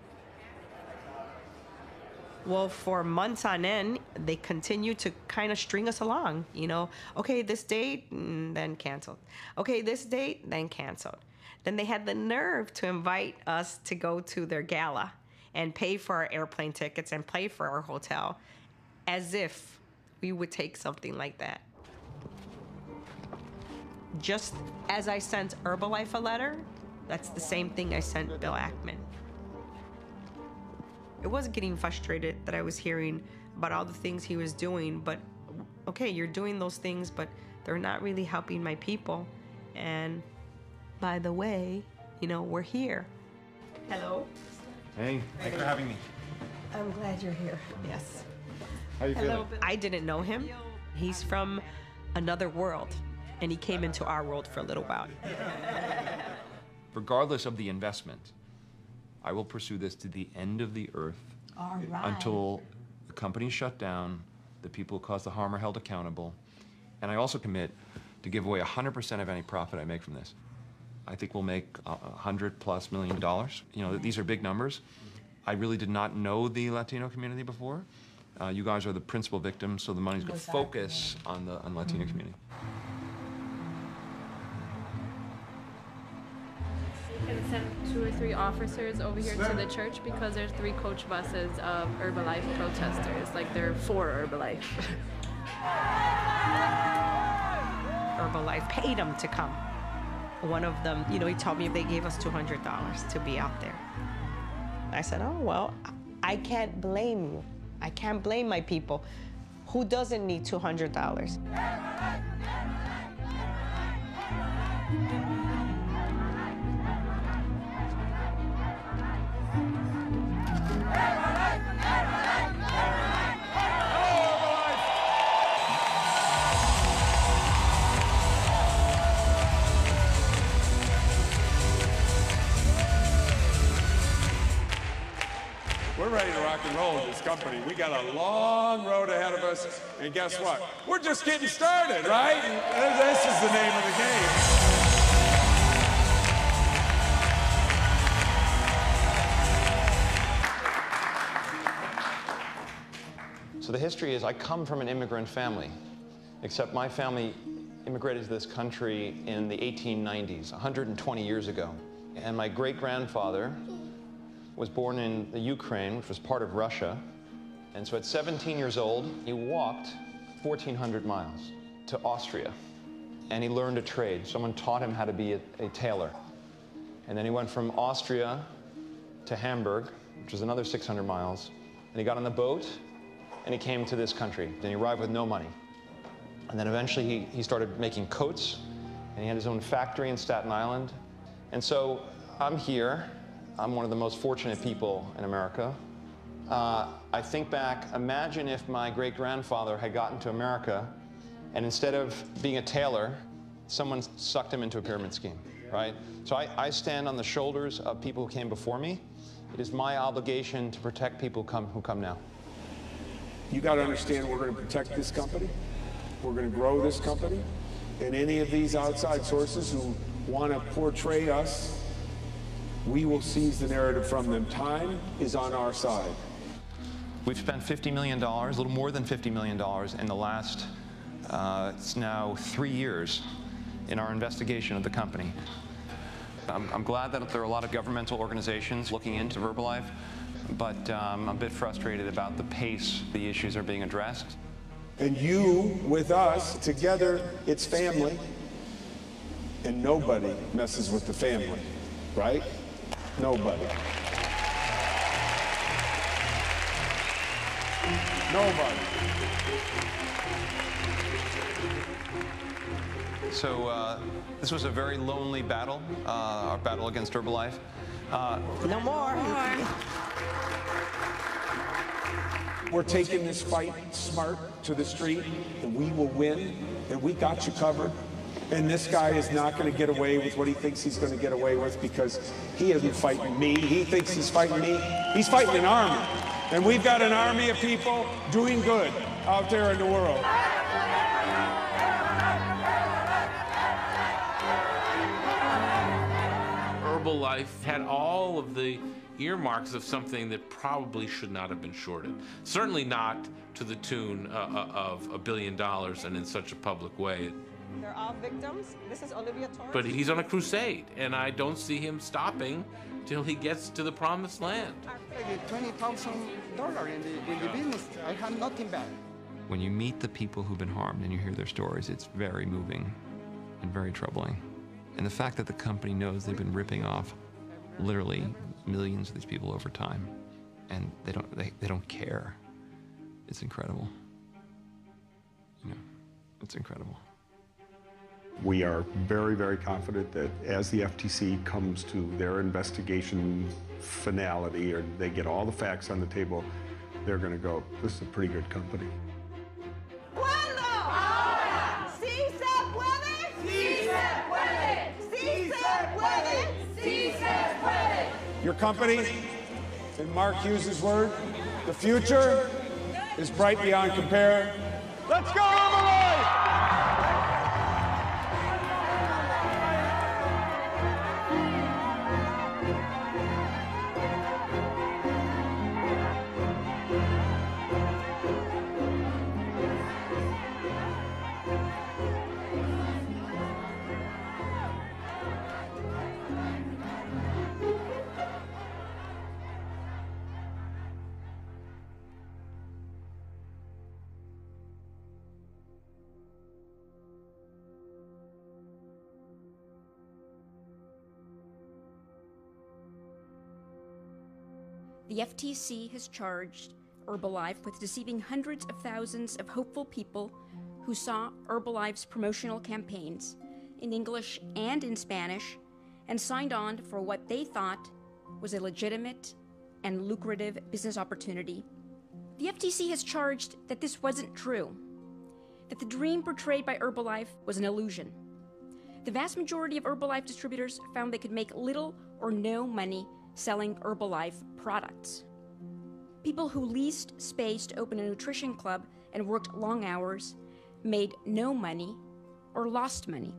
Well, for months on end, they continued to kind of string us along. You know, okay, this date, then canceled. Okay, this date, then canceled. Then they had the nerve to invite us to go to their gala and pay for our airplane tickets and pay for our hotel, as if we would take something like that. Just as I sent Herbalife a letter, that's the same thing I sent Bill Ackman. It was getting frustrated that I was hearing about all the things he was doing, but okay, you're doing those things, but they're not really helping my people. And by the way, you know, we're here. Hello. Hey, thanks for having me. I'm glad you're here. Yes. How you feeling? I didn't know him. He's from another world, and he came into our world for a little while. Regardless of the investment, I will pursue this to the end of the earth. All right. Until the company's shut down, the people who caused the harm are held accountable, and I also commit to give away 100% of any profit I make from this. I think we'll make $100+ million. You know, these are big numbers. I really did not know the Latino community before. You guys are the principal victims, so the money's going to focus on the Latino community. You can send 2 or 3 officers over here to the church because there's 3 coach buses of Herbalife protesters. Like they're for Herbalife. Herbalife paid them to come. One of them, you know, he told me they gave us $200 to be out there. I said, oh, well, I can't blame you. I can't blame my people. Who doesn't need $200? We're ready to rock and roll with this company. We got a long road ahead of us, and guess what? We're just getting started, right? This is the name of the game. So the history is I come from an immigrant family, except my family immigrated to this country in the 1890s, 120 years ago. And my great-grandfather was born in the Ukraine, which was part of Russia. And so at 17 years old, he walked 1,400 miles to Austria. And he learned a trade. Someone taught him how to be a tailor. And then he went from Austria to Hamburg, which was another 600 miles. And he got on the boat, and he came to this country. Then he arrived with no money. And then eventually he started making coats, and he had his own factory in Staten Island. And so I'm here. I'm one of the most fortunate people in America. I think back, imagine if my great-grandfather had gotten to America, and instead of being a tailor, someone sucked him into a pyramid scheme, right? So I stand on the shoulders of people who came before me. It is my obligation to protect people who come now. You got to understand, we're going to protect this company. We're going to grow this company. And any of these outside sources who want to portray us, we will seize the narrative from them. Time is on our side. We've spent $50 million, a little more than $50 million in the last, it's now 3 years in our investigation of the company. I'm glad that there are a lot of governmental organizations looking into Herbalife, but I'm a bit frustrated about the pace the issues are being addressed. And you, with us, together, it's family. And nobody messes with the family, right? Nobody. Nobody. So this was a very lonely battle, our battle against Herbalife. No more. We're taking this fight smart to the street, and we will win, and we got you covered. And this guy is not going to get away with what he thinks he's going to get away with, because he isn't fighting me. He thinks he's fighting me. He's fighting an army. And we've got an army of people doing good out there in the world. Herbalife had all of the earmarks of something that probably should not have been shorted. Certainly not to the tune of $1 billion and in such a public way. They're all victims. This is Olivia Torres. But he's on a crusade, and I don't see him stopping till he gets to the promised land. $20,000 in the business. I have nothing back. When you meet the people who've been harmed and you hear their stories, it's very moving and very troubling. And the fact that the company knows they've been ripping off literally millions of these people over time, and they don't care. It's incredible. You know, it's incredible. We are very, very confident that as the FTC comes to their investigation finality, or they get all the facts on the table, they're going to go, this is a pretty good company. Your company, in Mark Hughes' word, the future is bright beyond compare. Let's go, Herbalife! The FTC has charged Herbalife with deceiving hundreds of thousands of hopeful people who saw Herbalife's promotional campaigns in English and in Spanish and signed on for what they thought was a legitimate and lucrative business opportunity. The FTC has charged that this wasn't true, that the dream portrayed by Herbalife was an illusion. The vast majority of Herbalife distributors found they could make little or no money selling Herbalife products. People who leased space to open a nutrition club and worked long hours made no money or lost money.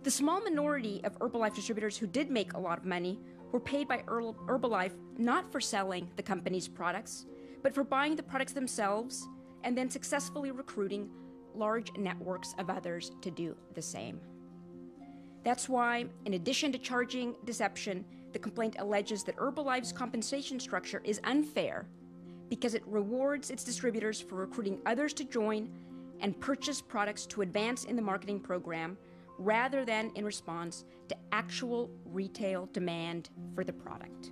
The small minority of Herbalife distributors who did make a lot of money were paid by Herbalife not for selling the company's products, but for buying the products themselves and then successfully recruiting large networks of others to do the same. That's why, in addition to charging deception, the complaint alleges that Herbalife's compensation structure is unfair because it rewards its distributors for recruiting others to join and purchase products to advance in the marketing program rather than in response to actual retail demand for the product.